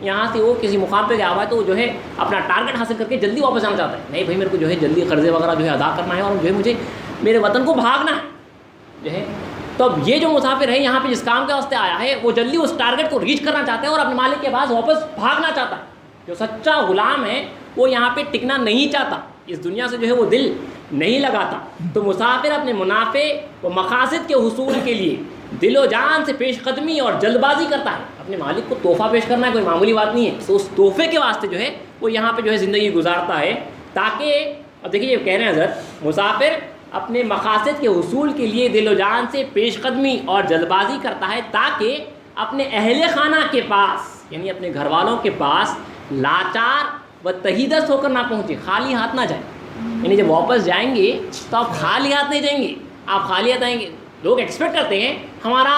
A: یہاں سے وہ کسی مقام پہ گیا ہوا ہے تو جو ہے اپنا ٹارگٹ حاصل کر کے جلدی واپس جانا چاہتا ہے. نہیں بھائی، میرے کو جو ہے جلدی قرضے وغیرہ جو ہے ادا کرنا ہے اور جو ہے مجھے میرے وطن کو بھاگنا ہے جو ہے. تو اب یہ جو مسافر ہے یہاں پہ جس کام کے واسطے آیا ہے وہ جلدی اس ٹارگٹ کو ریچ کرنا چاہتا ہے اور اپنے مالک کے پاس واپس بھاگنا چاہتا ہے. جو سچا غلام ہے وہ یہاں پہ ٹکنا نہیں چاہتا، اس دنیا سے جو ہے وہ دل نہیں لگاتا. تو مسافر اپنے منافع و مقاصد کے حصول کے لیے دل و جان سے پیش قدمی اور جلد بازی کرتا ہے. اپنے مالک کو تحفہ پیش کرنا ہے کوئی معمولی بات نہیں ہے. تو اس تحفے کے واسطے جو ہے وہ یہاں پہ جو ہے زندگی گزارتا ہے تاکہ، اب دیکھیے یہ کہہ رہے ہیں حضرت، مسافر اپنے مقاصد کے حصول کے لیے دل و جان سے پیش قدمی اور جلد بازی کرتا ہے تاکہ اپنے اہل خانہ کے پاس، یعنی اپنے گھر والوں کے پاس لاچار و تہیدست ہو کر نہ پہنچے، خالی ہاتھ نہ جائیں. یعنی جب واپس جائیں گے تو آپ خالی ہاتھ نہیں جائیں گے، آپ خالی ہاتھ آئیں گے. لوگ ایکسپیکٹ کرتے ہیں ہمارا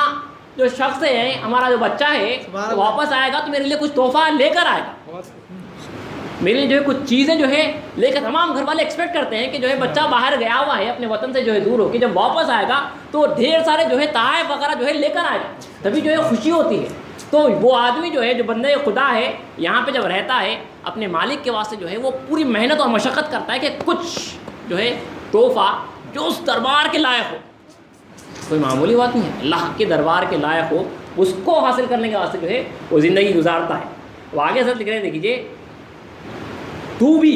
A: جو شخص ہے، ہمارا جو بچہ ہے واپس آئے گا تو میرے لیے کچھ تحفہ لے کر آئے گا، میرے لیے جو ہے کچھ چیزیں جو ہے لے کر. تمام گھر والے ایکسپیکٹ کرتے ہیں کہ جو ہے بچہ باہر گیا ہوا ہے اپنے وطن سے جو ہے دور ہو کے، جب واپس آئے گا تو ڈھیر سارے جو ہے تحائف وغیرہ جو ہے لے کر آئے گا، تبھی جو ہے خوشی ہوتی ہے. تو وہ آدمی جو ہے، جو بندہ خدا ہے، یہاں پہ جب رہتا ہے اپنے مالک کے واسطے جو ہے وہ پوری محنت اور مشقت کرتا ہے کہ کچھ جو ہے تحفہ جو اس دربار کے لائق ہو. کوئی معمولی بات نہیں ہے، اللہ کے دربار کے لائق ہو، اس کو حاصل کرنے کے واسطے جو ہے وہ زندگی گزارتا ہے. وہ آگے سر لکھ رہے ہیں، دیکھیے، تو بھی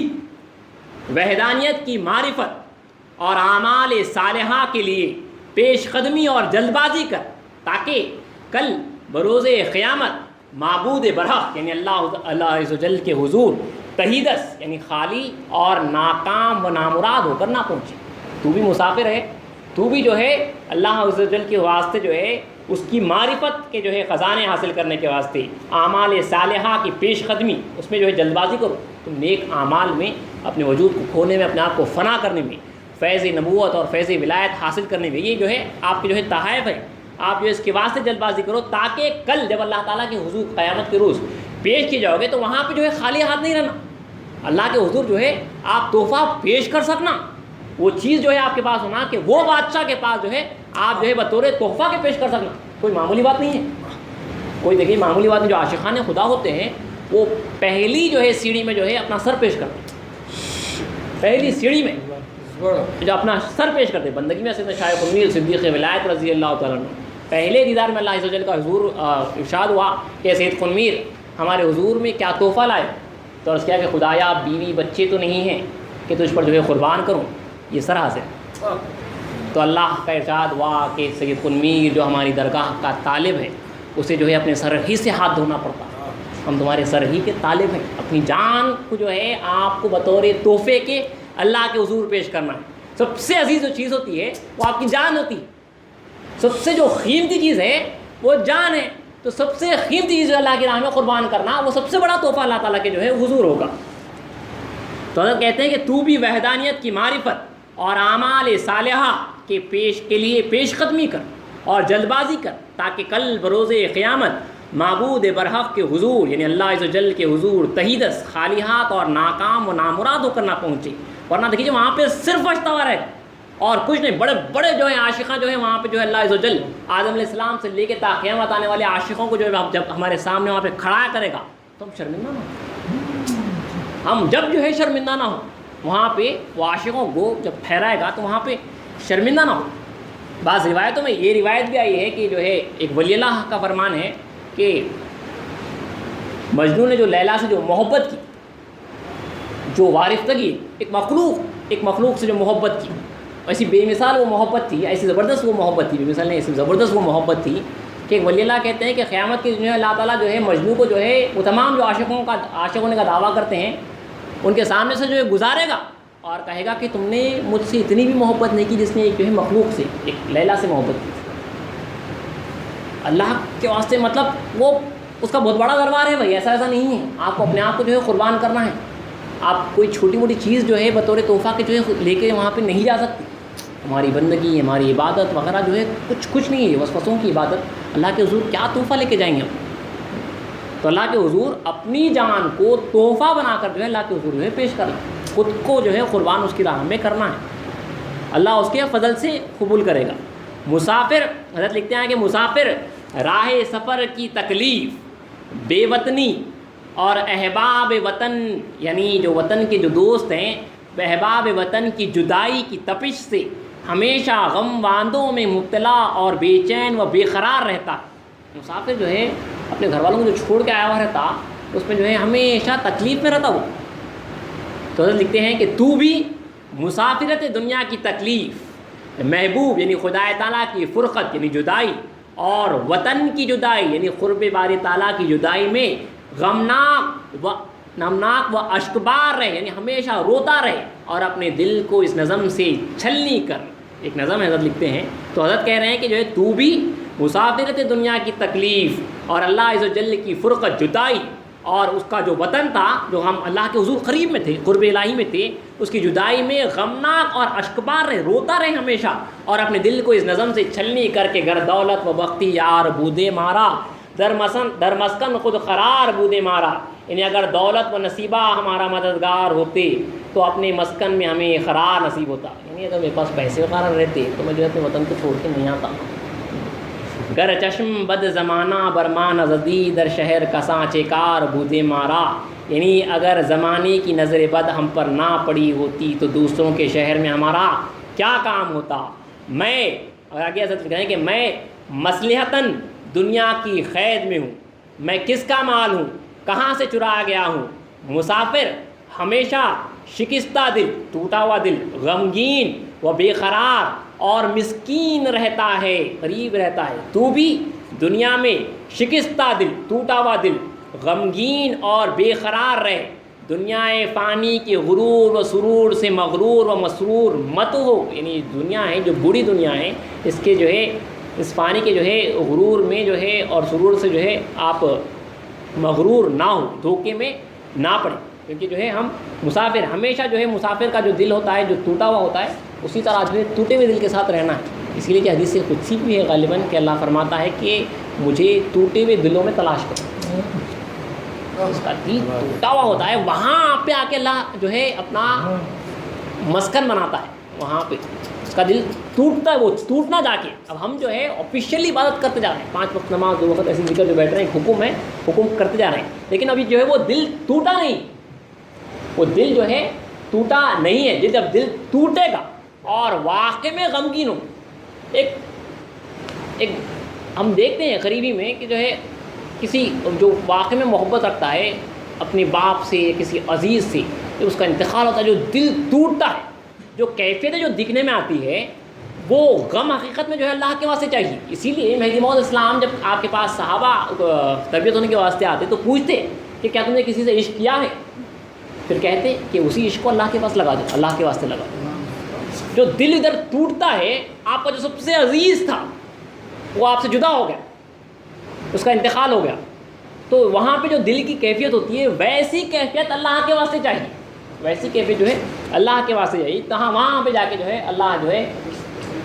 A: وحدانیت کی معرفت اور اعمال صالحہ کے لیے پیش قدمی اور جلد بازی کر تاکہ کل بروز قیامت معبود برحق یعنی اللہ عز و جل کے حضور تہیدس یعنی خالی اور ناکام و نامراد ہو کر نہ پہنچے۔ تو بھی مسافر ہے، تو بھی جو ہے اللہ عز و جل کے واسطے جو ہے اس کی معرفت کے جو ہے خزانے حاصل کرنے کے واسطے اعمال صالحہ کی پیش قدمی اس میں جو ہے جلد بازی کرو۔ تم نیک اعمال میں اپنے وجود کو کھونے میں، اپنے آپ کو فنا کرنے میں، فیض نبوت اور فیض ولایت حاصل کرنے میں، یہ جو ہے آپ کے جو ہے تحائف ہے۔ آپ جو اس کے واسطے جلد بازی کرو تاکہ کل جب اللہ تعالیٰ کے حضور قیامت کے روز پیش کیے جاؤ گے تو وہاں پہ جو ہے خالی ہاتھ نہیں رہنا۔ اللہ کے حضور جو ہے آپ تحفہ پیش کر سکنا، وہ چیز جو ہے آپ کے پاس ہونا کہ وہ بادشاہ کے پاس جو ہے آپ جو ہے بطور تحفہ کے پیش کر سکنا، کوئی معمولی بات نہیں ہے۔ کوئی دیکھیے معمولی بات میں جو عاشقان خدا ہوتے ہیں وہ پہلی جو ہے سیڑھی میں جو ہے اپنا سر پیش کرتے ہیں، پہلی سیڑھی میں جو اپنا سر پیش کرتے ہیں۔ بندگی میں سیدنا شاہ خنویر صدیق ولایت رضی اللہ تعالیٰ عنہ پہلے دیدار میں اللہ عز و جل کا حضور ارشاد ہوا کہ سید خنویر ہمارے حضور میں کیا تحفہ لائے، تو عرض کیا کہ خدایا بیوی بچے تو نہیں ہیں کہ تجھ پر جو ہے قربان کروں، یہ سر حاصل۔ تو اللہ کا ارشاد ہوا کہ سید خنویر جو ہماری درگاہ کا طالب ہے اسے جو ہے اپنے سر ہی سے ہاتھ دھونا پڑتا، ہم تمہارے سر ہی کے طالب ہیں، اپنی جان کو جو ہے آپ کو بطور تحفے کے اللہ کے حضور پیش کرنا ہے۔ سب سے عزیز جو چیز ہوتی ہے وہ آپ کی جان ہوتی ہے، سب سے جو قیمتی چیز ہے وہ جان ہے، تو سب سے قیمتی چیز اللہ کی راہ میں قربان کرنا وہ سب سے بڑا تحفہ اللہ تعالیٰ کے جو ہے حضور ہوگا۔ تو حضرت کہتے ہیں کہ تو بھی وحدانیت کی معرفت اور اعمال صالحہ کے لیے پیش قدمی کر اور جلد بازی کر تاکہ کل بروز قیامت معبود برحق کے حضور یعنی اللہ عز و جل کے حضور تہیدس خالی ہاتھ اور ناکام و نامراد ہو کر نہ پہنچے، ورنہ دیکھیے وہاں پہ صرف اشتوا رہے اور کچھ نہیں۔ بڑے بڑے جو ہیں عاشقاں جو ہیں وہاں پہ جو ہے اللہ عز و جل آدم علیہ السلام سے لے کے تا قیامت آنے والے عاشقوں کو جو ہے جب ہمارے سامنے وہاں پہ کھڑا کرے گا تو ہم شرمندہ نہ ہوں، ہم جب جو ہے شرمندہ نہ ہوں، وہاں پہ وہ عاشقوں کو جب ٹھہرائے گا تو وہاں پہ شرمندہ نہ ہو۔ بعض روایتوں میں یہ روایت بھی آئی ہے کہ جو ہے ایک ولی اللہ کا فرمان ہے کہ مجنون نے جو لیلا سے جو محبت کی، جو وارفتگی، ایک مخلوق سے جو محبت کی، ایسی بے مثال وہ محبت تھی، ایسی زبردست وہ محبت تھی، بے مثال نہیں ایسی زبردست وہ محبت تھی کہ ایک ولی اللہ کہتے ہیں کہ قیامت کے دن اللہ تعالیٰ جو ہے مجنون کو جو ہے وہ تمام جو عاشق ہونے کا دعویٰ کرتے ہیں ان کے سامنے سے جو ہے گزارے گا اور کہے گا کہ تم نے مجھ سے اتنی بھی محبت نہیں کی جس نے ایک جو ہے مخلوق سے، ایک لیلا سے محبت کی۔ اللہ کے واسطے مطلب وہ اس کا بہت بڑا دربار ہے بھائی، ایسا نہیں ہے، آپ کو اپنے آپ کو جو ہے قربان کرنا ہے۔ آپ کوئی چھوٹی موٹی چیز جو ہے بطور تحفہ کے جو ہے لے کے وہاں پہ نہیں جا سکتی۔ ہماری بندگی، ہماری عبادت وغیرہ جو ہے کچھ نہیں ہے، وسوسوں کی عبادت۔ اللہ کے حضور کیا تحفہ لے کے جائیں گے ہم؟ تو اللہ کے حضور اپنی جان کو تحفہ بنا کر جو ہے اللہ کے حضور جو ہے پیش کرنا، خود کو جو ہے قربان اس کی راہ میں کرنا ہے، اللہ اس کے فضل سے قبول کرے گا۔ مسافر، حضرت لکھتے ہیں کہ مسافر راہ سفر کی تکلیف، بے وطنی اور احباب وطن یعنی جو وطن کے جو دوست ہیں، احباب وطن کی جدائی کی تپش سے ہمیشہ غم واندوں میں مبتلا اور بے چین و بے قرار رہتا۔ مسافر جو ہے اپنے گھر والوں کو جو چھوڑ کے آیا ہوا رہتا اس میں جو ہے ہمیشہ تکلیف میں رہتا وہ۔ تو حضرت لکھتے ہیں کہ تو بھی مسافرت دنیا کی تکلیف، محبوب یعنی خدا تعالیٰ کی فرقت یعنی جدائی، اور وطن کی جدائی یعنی قرب بار تعالیٰ کی جدائی میں غمناک و اشکبار رہے، یعنی ہمیشہ روتا رہے اور اپنے دل کو اس نظم سے چھلنی کر، ایک نظم حضرت لکھتے ہیں۔ تو حضرت کہہ رہے ہیں کہ جو ہے تو بھی مسافرت دنیا کی تکلیف اور اللہ عز و جل کی فرقت جدائی اور اس کا جو وطن تھا جو ہم اللہ کے حضور قریب میں تھے، قرب الہی میں تھے، اس کی جدائی میں غمناک اور اشکبار رہے، روتا رہے ہمیشہ اور اپنے دل کو اس نظم سے چھلنی کر کے گر دولت و بختی یار بودے مارا، در مسکن خود قرار بودے مارا، یعنی اگر دولت و نصیبہ ہمارا مددگار ہوتے تو اپنے مسکن میں ہمیں قرار نصیب ہوتا، یعنی اگر میرے پاس پیسے وغیرہ رہتے تو میں جو ہے اپنے وطن کو چھوڑ کے نہیں آتا۔ گر چشم بد زمانہ برمان زدی در شہر کساں چکار بودے مارا، یعنی اگر زمانے کی نظر بد ہم پر نہ پڑی ہوتی تو دوسروں کے شہر میں ہمارا کیا کام ہوتا۔ میں، اور آگے حضرت کہیں کہ میں مصلحتاً دنیا کی قید میں ہوں، میں کس کا مال ہوں، کہاں سے چرایا گیا ہوں۔ مسافر ہمیشہ شکستہ دل، ٹوٹا ہوا دل، غمگین و بے قرار اور مسکین رہتا ہے، غریب رہتا ہے، تو بھی دنیا میں شکستہ دل، ٹوٹا ہوا دل، غمگین اور بے قرار رہے، دنیا فانی کے غرور و سرور سے مغرور و مسرور مت ہو. یعنی دنیا ہے جو بری دنیا ہے، اس کے جو ہے اس فانی کے جو ہے غرور میں جو ہے اور سرور سے جو ہے آپ مغرور نہ ہو، دھوکے میں نہ پڑیں. کیونکہ جو ہے ہم مسافر، ہمیشہ جو ہے مسافر کا جو دل ہوتا ہے جو ٹوٹا ہوا ہوتا ہے، اسی طرح جو ہے ٹوٹے ہوئے دل کے ساتھ رہنا ہے. اس لیے کہ حدیث قدسی بھی ہے غالباً کہ اللہ فرماتا ہے کہ مجھے ٹوٹے ہوئے دلوں میں تلاش کرو. اس کا دل ٹوٹا ہوا ہوتا ہے، وہاں پہ آ کے اللہ جو ہے اپنا مسکن بناتا ہے. وہاں پہ اس کا دل ٹوٹتا ہے، وہ ٹوٹنا جا کے. اب ہم جو ہے آفیشیلی عبادت کرتے جا رہے ہیں، 5 وقت نماز، 2 وقت ایسی ذکر جو بیٹھ رہے ہیں، حکم ہے، حکم کرتے جا رہے ہیں، لیکن ابھی جو ہے وہ دل ٹوٹا نہیں. وہ دل جو ہے ٹوٹا نہیں ہے. جب دل ٹوٹے گا اور واقع میں غمگین ہو، ایک ہم دیکھتے ہیں قریبی میں کہ جو ہے کسی جو واقع میں محبت رکھتا ہے اپنے باپ سے یا کسی عزیز سے، جب اس کا انتقال ہوتا ہے جو دل ٹوٹتا ہے، جو کیفیت جو دکھنے میں آتی ہے، وہ غم حقیقت میں جو ہے اللہ کے واسطے چاہیے. اسی لیے مہدی موعود اسلام جب آپ کے پاس صحابہ تربیت ہونے کے واسطے آتے تو پوچھتے کہ کیا تم نے کسی سے عشق کیا ہے؟ پھر کہتے کہ اسی عشق کو اللہ کے پاس لگا دو، اللہ کے واسطے لگا دو. جو دل ادھر ٹوٹتا ہے، آپ کا جو سب سے عزیز تھا وہ آپ سے جدا ہو گیا، اس کا انتقال ہو گیا، تو وہاں پہ جو دل کی کیفیت ہوتی ہے ویسی کیفیت اللہ کے واسطے چاہیے. ویسی کیفیت جو ہے اللہ کے واسطے چاہیے. کہاں؟ وہاں پہ جا کے جو ہے اللہ جو ہے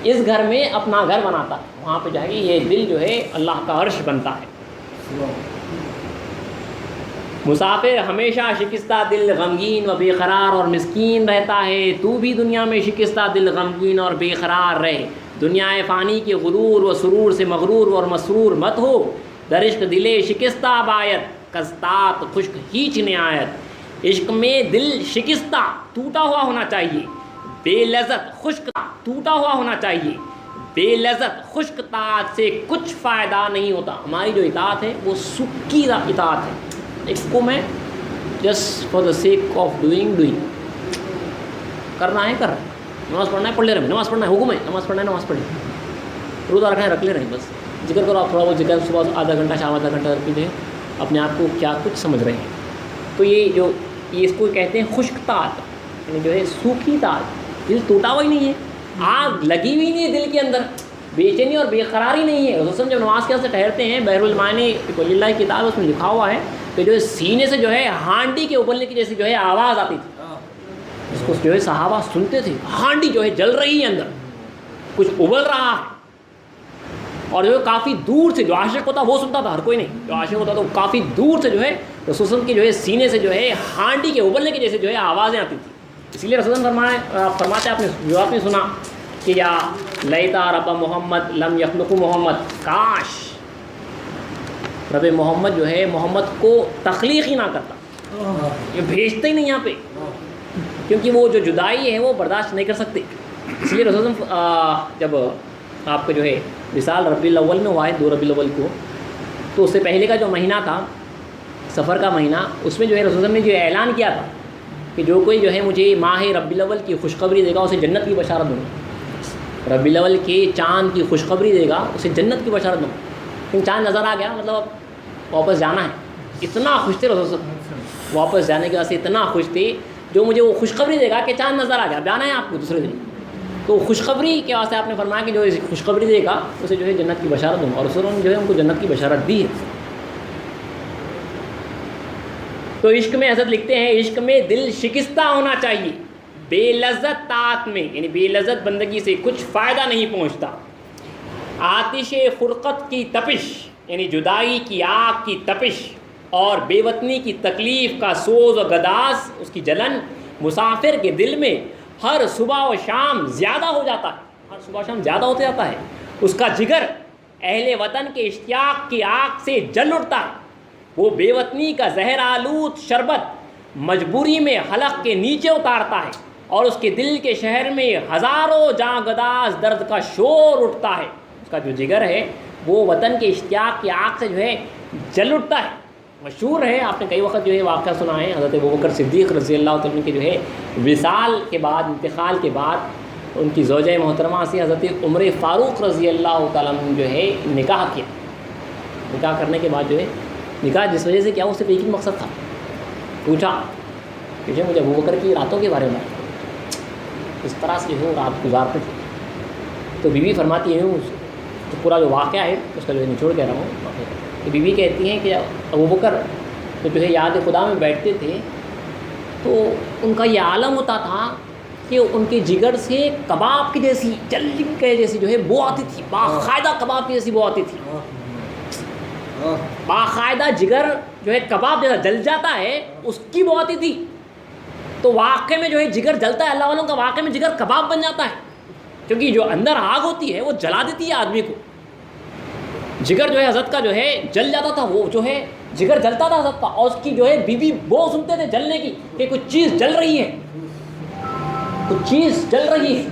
A: اس گھر میں اپنا گھر بناتا ہے. وہاں پہ جا کے یہ دل جو ہے اللہ کا عرش بنتا ہے. مسافر ہمیشہ شکستہ دل، غمگین و بے قرار اور مسکین رہتا ہے، تو بھی دنیا میں شکستہ دل، غمگین اور بے قرار رہے، دنیا فانی کے غرور و سرور سے مغرور اور مسرور مت ہو. در عشق دلے شکستہ بایت، کستات خشک ہیچ نہایت. عشق میں دل شکستہ ٹوٹا ہوا ہونا چاہیے، بے لذت خشک ٹوٹا ہوا ہونا چاہیے. بے لذت خشک طاعت سے کچھ فائدہ نہیں ہوتا. ہماری جو اطاعت ہے وہ سکی اطاعت ہے، ایک حکم ہے، just for the sake of doing کرنا ہے، کر رہے ہیں. نماز پڑھنا ہے، پڑھ لے رہے ہیں. نماز پڑھنا ہے، حکم ہے، نماز پڑھنا ہے، نماز پڑھیں. روزہ رکھنا ہے، رکھ لے رہے ہیں. بس ذکر کرو آپ تھوڑا بہت ذکر، صبح آدھا گھنٹہ، شام آدھا گھنٹہ رکھ لیجیے، اپنے آپ کو کیا کچھ سمجھ رہے ہیں. تو یہ اس کو کہتے ہیں خشک طاعت، یعنی جو ہے سوکھی طاعت. دل ٹوٹا ہوا ہی نہیں ہے، آگ لگی ہوئی نہیں ہے دل کے اندر، بے چینی اور بے قراری نہیں ہے. رسول جب نماز کے واسطے ٹھہرتے ہیں، بحر المعانی ولی اللہ کی کتاب، اس میں لکھا ہوا ہے کہ جو ہے سینے سے جو ہے ہانڈی کے ابلنے کی جیسی جو ہے آواز آتی تھی. اس کو جو ہے صحابہ سنتے تھے، ہانڈی جو ہے جل رہی ہے، اندر کچھ ابل رہا ہے. اور جو ہے کافی دور سے، جو عاشق ہوتا وہ سنتا تھا، ہر کوئی نہیں، جو عاشق ہوتا تو کافی دور سے جو ہے رسول کی جو ہے سینے سے جو ہے ہانڈی کے ابلنے کی جیسے جو ہے آوازیں آتی تھی. اسی لیے رسول فرماتے آپ نے جو آپ نے سنا کہ یا لیتا رب محمد لم یخلق محمد، کاش رب محمد جو ہے محمد کو تخلیق ہی نہ کرتا، یہ بھیجتے ہی نہیں یہاں پہ، کیونکہ وہ جو جدائی ہے وہ برداشت نہیں کر سکتے. اس لیے رسول جب آپ کا جو ہے وصال ربیع الاول میں ہوا ہے، 2 ربیع الاول کو، تو اس سے پہلے کا جو مہینہ تھا سفر کا مہینہ، اس میں جو ہے رسول نے جو اعلان کیا تھا کہ جو کوئی جو ہے مجھے ماہ ربیع الاول کی خوشخبری دے گا اسے جنت کی بشارت دوں گا. ربیع الاول کے چاند کی خوشخبری دے گا اسے جنت کی بشارت دوں گا. لیکن چاند نظر آ گیا، مطلب اب واپس جانا ہے. اتنا خوش تھے رسول، واپس جانے کے واسطے اتنا خوش تھے، جو مجھے وہ خوشخبری دے گا کہ چاند نظر آ گیا، جانا ہے آپ کو دوسرے دن. تو خوشخبری کے واسطے آپ نے فرمایا کہ جو خوشخبری دے گا اسے جو ہے جنت کی بشارت دوں گا، اور رسول نے جو ہے ان کو جنت کی بشارت دی ہے. تو عشق میں حضرت لکھتے ہیں، عشق میں دل شکستہ ہونا چاہیے، بے لذت طاعت میں، یعنی بے لذت بندگی سے کچھ فائدہ نہیں پہنچتا. آتش فرقت کی تپش، یعنی جدائی کی آگ کی تپش اور بے وطنی کی تکلیف کا سوز و گداز، اس کی جلن مسافر کے دل میں ہر صبح و شام زیادہ ہو جاتا ہے، ہر صبح و شام زیادہ ہوتے جاتا ہے. اس کا جگر اہل وطن کے اشتیاق کی آگ سے جل اٹھتا ہے. وہ بے وطنی کا زہر آلود شربت مجبوری میں حلق کے نیچے اتارتا ہے، اور اس کے دل کے شہر میں ہزاروں جاں گداز درد کا شور اٹھتا ہے. اس کا جو جگر ہے وہ وطن کے اشتیاق کی آگ سے جو ہے جل اٹھتا ہے. مشہور ہے، آپ نے کئی وقت جو ہے واقعہ سنا ہے، حضرت ابوبکر صدیق رضی اللہ عنہ کے جو ہے وصال کے بعد، انتقال کے بعد ان کی زوجہ محترمہ سے حضرت عمر فاروق رضی اللہ تعالیٰ عنہ جو ہے نکاح کیا. نکاح کرنے کے بعد جو ہے نکاح جس وجہ سے کیا وہ صرف ایک ہی مقصد تھا. پوچھا کہ مجھے ابوبکر کی راتوں کے بارے میں اس طرح سے جو ہے رات گزارتے تھے. تو بیوی فرماتی ہے تو پورا جو واقعہ ہے اس کا جو ہے نچوڑ کہہ رہا ہوں کہ بیوی کہتی ہیں کہ ابوبکر تو جو ہے یاد خدا میں بیٹھتے تھے تو ان کا یہ عالم ہوتا تھا کہ ان کے جگر سے کباب کی جیسی جلدی کے جیسی جو ہے بو آتی تھی. باقاعدہ کباب کی جیسی بو آتی تھی. باقاعدہ جگر جو ہے کباب جیسا جل جاتا ہے اس کی بو آتی تھی. تو واقع میں جو ہے جگر جلتا ہے اللہ والوں کا واقع میں جگر کباب بن جاتا ہے کیونکہ جو اندر آگ ہوتی ہے وہ جلا دیتی ہے آدمی کو. جگر جو ہے حضرت کا جو ہے جل جاتا تھا. وہ جو ہے جگر جلتا تھا حضرت کا اور اس کی جو ہے بیوی بو سنتے تھے جلنے کی کہ کچھ چیز جل رہی ہے کچھ چیز جل رہی ہے.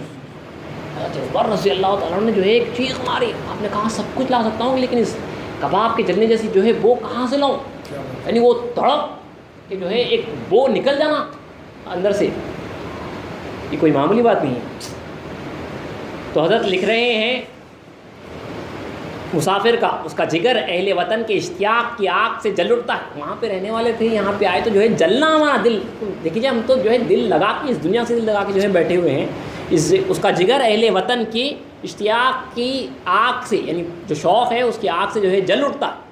A: عمر رضی اللہ تعالیٰ نے جو ہے ایک چیز ماری. آپ نے کہا سب کچھ لا سکتا ہوں لیکن اس کباب کے جلنے جیسی جو ہے بو کہاں سے لاؤں. یعنی وہ تڑپ کہ جو ہے ایک بو نکل جانا اندر سے یہ کوئی معمولی بات نہیں ہے. تو حضرت لکھ رہے ہیں مسافر کا اس کا جگر اہل وطن کے اشتیاق کی آگ سے جل اٹھتا ہے. وہاں پہ رہنے والے تھے یہاں پہ آئے تو جو ہے جلنا ہمارا دل. دیکھیے ہم تو جو ہے دل لگا کے اس دنیا سے دل لگا کے جو ہے بیٹھے ہوئے ہیں. اس کا جگر اہل وطن کی اشتیاق کی آگ سے یعنی جو شوق ہے اس کی آگ سے جو ہے جل اٹھتا ہے.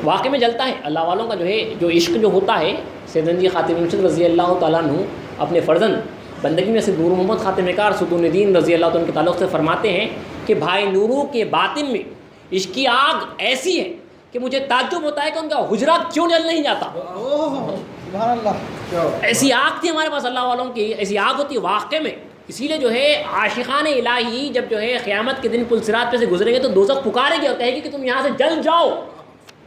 A: واقع میں جلتا ہے. اللہ والوں کا جو ہے جو عشق جو ہوتا ہے سیدنا جی خاتم مرشد رضی اللہ تعالیٰ عنہ اپنے فرزند بندگی میں سے نور محمد خاتم کار ستون الدین رضی اللہ تعالیٰ کے تعلق سے فرماتے ہیں کہ بھائی نورو کے باطن میں عشق کی آگ ایسی ہے کہ مجھے تعجب ہوتا ہے کہ ان کا حجرہ کیوں جل نہیں جاتا.
B: سبحان اللہ.
A: ایسی آگ تھی ہمارے پاس اللہ والوں کی. ایسی آگ ہوتی ہے واقع میں. اسی لیے جو ہے عاشقان الہی جب جو ہے قیامت کے دن پل صراط پہ سے گزریں گے تو دوزخ پکارے گی اور کہے گی کہ تم یہاں سے جل جاؤ.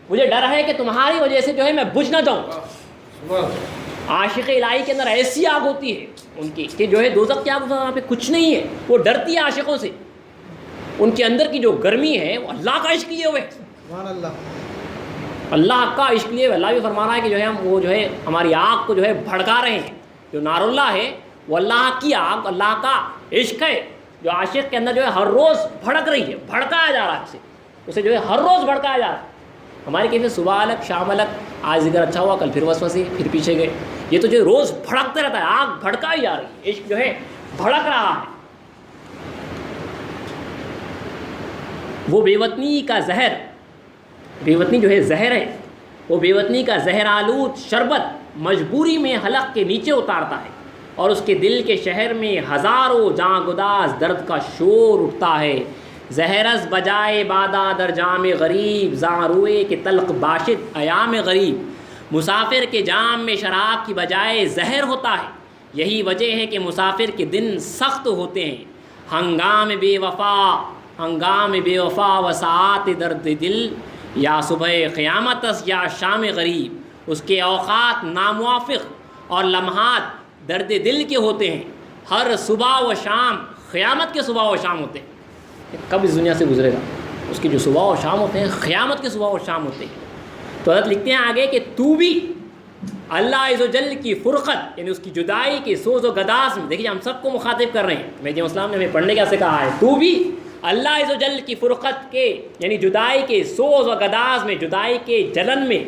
A: مجھے ڈر ہے کہ تمہاری وجہ سے جو ہے میں بجھ نہ جاؤں. عاشق الہی کے اندر ایسی آگ ہوتی ہے ان کی کہ جو ہے دوزخ کی آگ وہاں پہ کچھ نہیں ہے. وہ ڈرتی ہے عاشقوں سے. ان کے اندر کی جو گرمی ہے وہ اللہ کا عشق لیے ہوئے.
B: سبحان اللہ.
A: اللہ کا عشق لیے ہوئے. اللہ بھی فرما رہا ہے کہ جو ہے ہم وہ جو ہے ہماری آگ کو جو ہے بھڑکا رہے ہیں. جو نار اللہ ہے وہ اللہ کی آگ اللہ کا عشق ہے جو عاشق کے اندر جو ہے ہر روز بھڑک رہی ہے. بھڑکایا جا رہا ہے اسے جو ہے ہر روز بھڑکایا جا رہا ہے. ہماری کیفیت صبح الگ شام الگ. آج ذکر اچھا ہوا کل پھر وسوسے پھر پیچھے گئے. یہ تو جو ہے روز بھڑکتے رہتا ہے. آگ بھڑکائی جا رہی ہے. عشق جو ہے بھڑک رہا ہے. وہ بے وطنی کا زہر بے وطنی جو ہے زہر ہے. وہ بے وطنی کا زہر آلود شربت مجبوری میں حلق کے نیچے اتارتا ہے اور اس کے دل کے شہر میں ہزاروں جاں گداز درد کا شور اٹھتا ہے. زہرز بجائے بادہ در جام غریب زاں روئے کے تلق باشد ایام غریب. مسافر کے جام میں شراب کی بجائے زہر ہوتا ہے. یہی وجہ ہے کہ مسافر کے دن سخت ہوتے ہیں. ہنگام بے وفا و ساعت درد دل یا صبح قیامت یا شام غریب. اس کے اوقات ناموافق اور لمحات درد دل کے ہوتے ہیں. ہر صبح و شام قیامت کے صبح و شام ہوتے ہیں. کب اس دنیا سے گزرے گا. اس کی جو صبح و شام ہوتے ہیں قیامت کے صبح و شام ہوتے ہیں. تو حضرت لکھتے ہیں آگے کہ تو بھی اللہ عز و جل کی فرقت یعنی اس کی جدائی کے سوز و گداز میں. دیکھیے ہم سب کو مخاطب کر رہے ہیں. مہدی اسلام نے ہمیں پڑھنے کیسے کہا ہے تو بھی اللہ عز و جل کی فرقت کے یعنی جدائی کے سوز و گداز میں جدائی کے جلن میں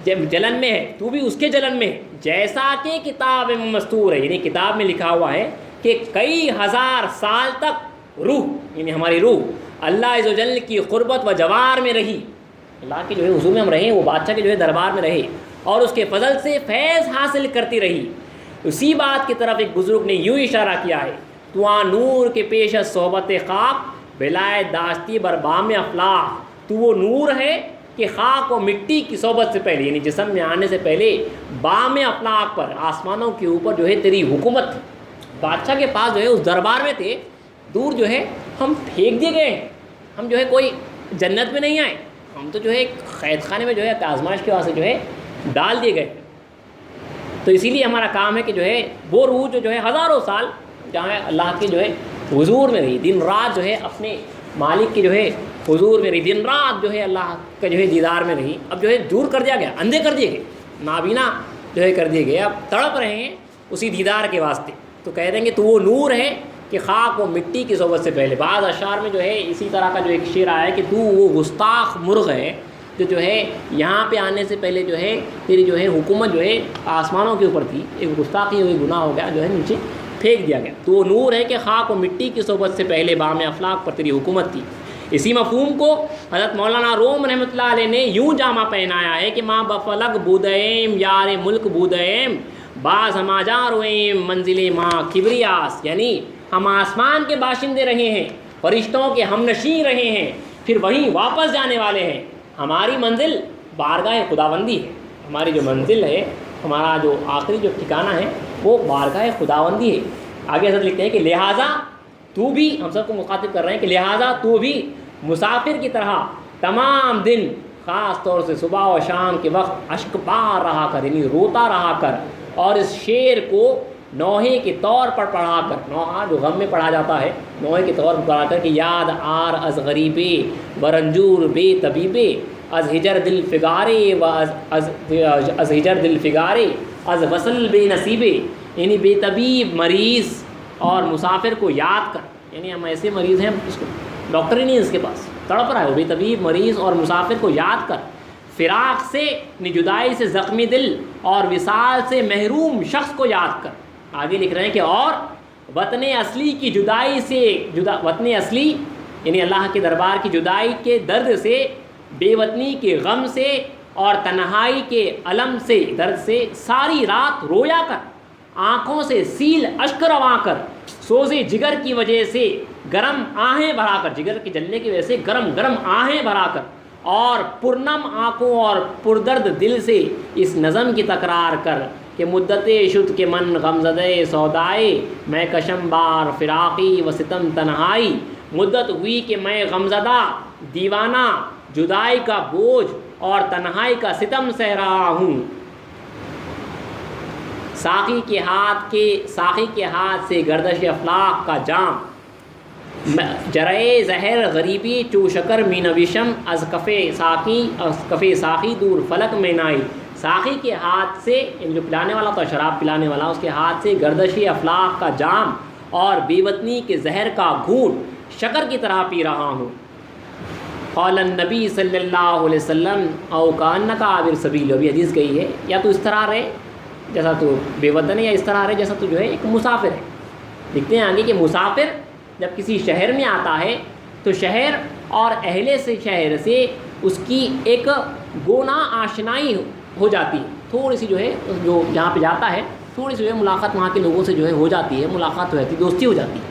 A: جلن میں ہے. تو بھی اس کے جلن میں ہے. جیسا کہ کتاب مستور ہے یعنی کتاب میں لکھا ہوا ہے کہ کئی ہزار سال تک روح یعنی ہماری روح اللہ عز و جل کی قربت و جوار میں رہی. اللہ کے جو ہے حضور میں ہم رہیں وہ بادشاہ کے جو ہے دربار میں رہے اور اس کے فضل سے فیض حاصل کرتی رہی. اسی بات کی طرف ایک بزرگ نے یوں اشارہ کیا ہے تو آ نور کے پیش صحبت خاک بلائے داشتی بربام افلاح. تو وہ نور ہے کہ خاک و مٹی کی صحبت سے پہلے یعنی جسم میں آنے سے پہلے بام افلاق پر آسمانوں کے اوپر جو ہے تیری حکومت. بادشاہ کے پاس جو ہے اس دربار میں تھے. دور جو ہے ہم پھینک دیے گئے. ہم جو ہے کوئی جنت میں نہیں آئے. ہم تو جو ہے قید خانے میں جو ہے آزمائش کے واسطے جو ہے ڈال دیے گئے. تو اسی لیے ہمارا کام ہے کہ جو ہے وہ روح جو ہے ہزاروں سال جہاں اللہ کے جو ہے حضور میں رہی دن رات جو ہے اپنے مالک کے جو ہے حضور میں رہی دن رات جو ہے اللہ کا جو ہے دیدار میں رہی. اب جو ہے دور کر دیا گیا اندھے کر دیے گئے نابینا جو ہے کر دیے گئے. اب تڑپ رہے ہیں اسی دیدار کے واسطے. تو کہہ دیں گے تو وہ نور ہے کہ خاک و مٹی کی صحبت سے پہلے. بعض اشعار میں جو ہے اسی طرح کا جو ایک شعر آیا ہے کہ تو وہ گستاخ مرغ ہے جو ہے یہاں پہ آنے سے پہلے جو ہے تیری جو ہے حکومت جو ہے آسمانوں کے اوپر تھی, ایک گستاخی ہوئی, گناہ ہو گیا, جو ہے نیچے پھینک دیا گیا. تو وہ نور ہے کہ خاک و مٹی کی صحبت سے پہلے بام افلاق پر تیری حکومت تھی. اسی مفہوم کو حضرت مولانا روم رحمۃ اللہ علیہ نے یوں جامع پہنایا ہے کہ ماں بفلک بودیم یار ملک بودیم باز ہما جارویم منزل ماں کبریاس, یعنی ہم آسمان کے باشندے رہے ہیں, فرشتوں کے ہم نشین رہے ہیں, پھر وہیں واپس جانے والے ہیں. ہماری منزل بارگاہ خداوندی ہے. ہماری جو منزل ہے, ہمارا جو آخری جو ٹھکانہ ہے وہ بارگاہ خداوندی ہے. آگے حضرت لکھتے ہیں کہ لہٰذا تو بھی, ہم سب کو مخاطب کر رہے ہیں کہ لہٰذا تو بھی مسافر کی طرح تمام دن خاص طور سے صبح و شام کے وقت اشک بار رہا کر, یعنی روتا رہا کر, اور اس شعر کو نوحے کے طور پر پڑھا کر, نوحہ جو غم میں پڑھا جاتا ہے, نوحے کے طور پر پڑھا کر کہ یاد آر از غریبے برنجور بے طبیبے از ہجر دل فگارے و از ہجر دل فگارے از وصل بے نصیبے, یعنی بے طبیب مریض اور مسافر کو یاد کر. یعنی ہم ایسے مریض ہیں اس کو ڈاکٹر ہی نہیں ہے اس کے پاس, تڑپ رہا ہے وہ, بے طبیب مریض اور مسافر کو یاد کر. فراق سے جدائی سے زخمی دل اور وصال سے محروم شخص کو یاد کر. آگے لکھ رہے ہیں کہ اور وطن اصلی کی جدائی سے وطن اصلی یعنی اللہ کے دربار کی جدائی کے درد سے, بے وطنی کے غم سے اور تنہائی کے الم سے درد سے ساری رات رویا کر, آنکھوں سے سیل اشک رواں کر, سوزے جگر کی وجہ سے گرم آہیں بھرا کر, جگر کے جلنے کی وجہ سے گرم گرم آہیں بھرا کر, اور پرنم آنکھوں اور پردرد دل سے اس نظم کی تکرار کر کہ مدت شد کے من غمزدہ سودائے میں کشم بار فراقی و ستم تنہائی, مدت ہوئی کہ میں غمزدہ دیوانہ جدائی کا بوجھ اور تنہائی کا ستم سہ رہا ہوں. ساقی کے ہاتھ سے گردش افلاق کا جام, جرائے زہر غریبی چو شکر می نویشم از کفے ساقی دور فلک میں نائی. ساقی کے ہاتھ سے, جو پلانے والا تو شراب پلانے والا, اس کے ہاتھ سے گردش افلاق کا جام اور بے وطنی کے زہر کا گھونٹ شکر کی طرح پی رہا ہوں. قال النبی صلی اللہ علیہ وسلم او کانک عابر سبیل, ابھی حدیث گئی ہے, یا تو اس طرح رہے جیسا تو بے وطن ہے, یا اس طرح رہے جیسا تو جو ہے ایک مسافر ہے. لکھتے ہیں آگے کہ مسافر جب کسی شہر میں آتا ہے تو شہر اور اہل سے شہر سے اس کی ایک گونا آشنائی ہو جاتی ہے, تھوڑی سی جو ہے جو جہاں پہ جاتا ہے تھوڑی سی جو ہے ملاقات وہاں کے لوگوں سے جو ہے ہو جاتی ہے, ملاقات ہو جاتی ہے, دوستی ہو جاتی ہے.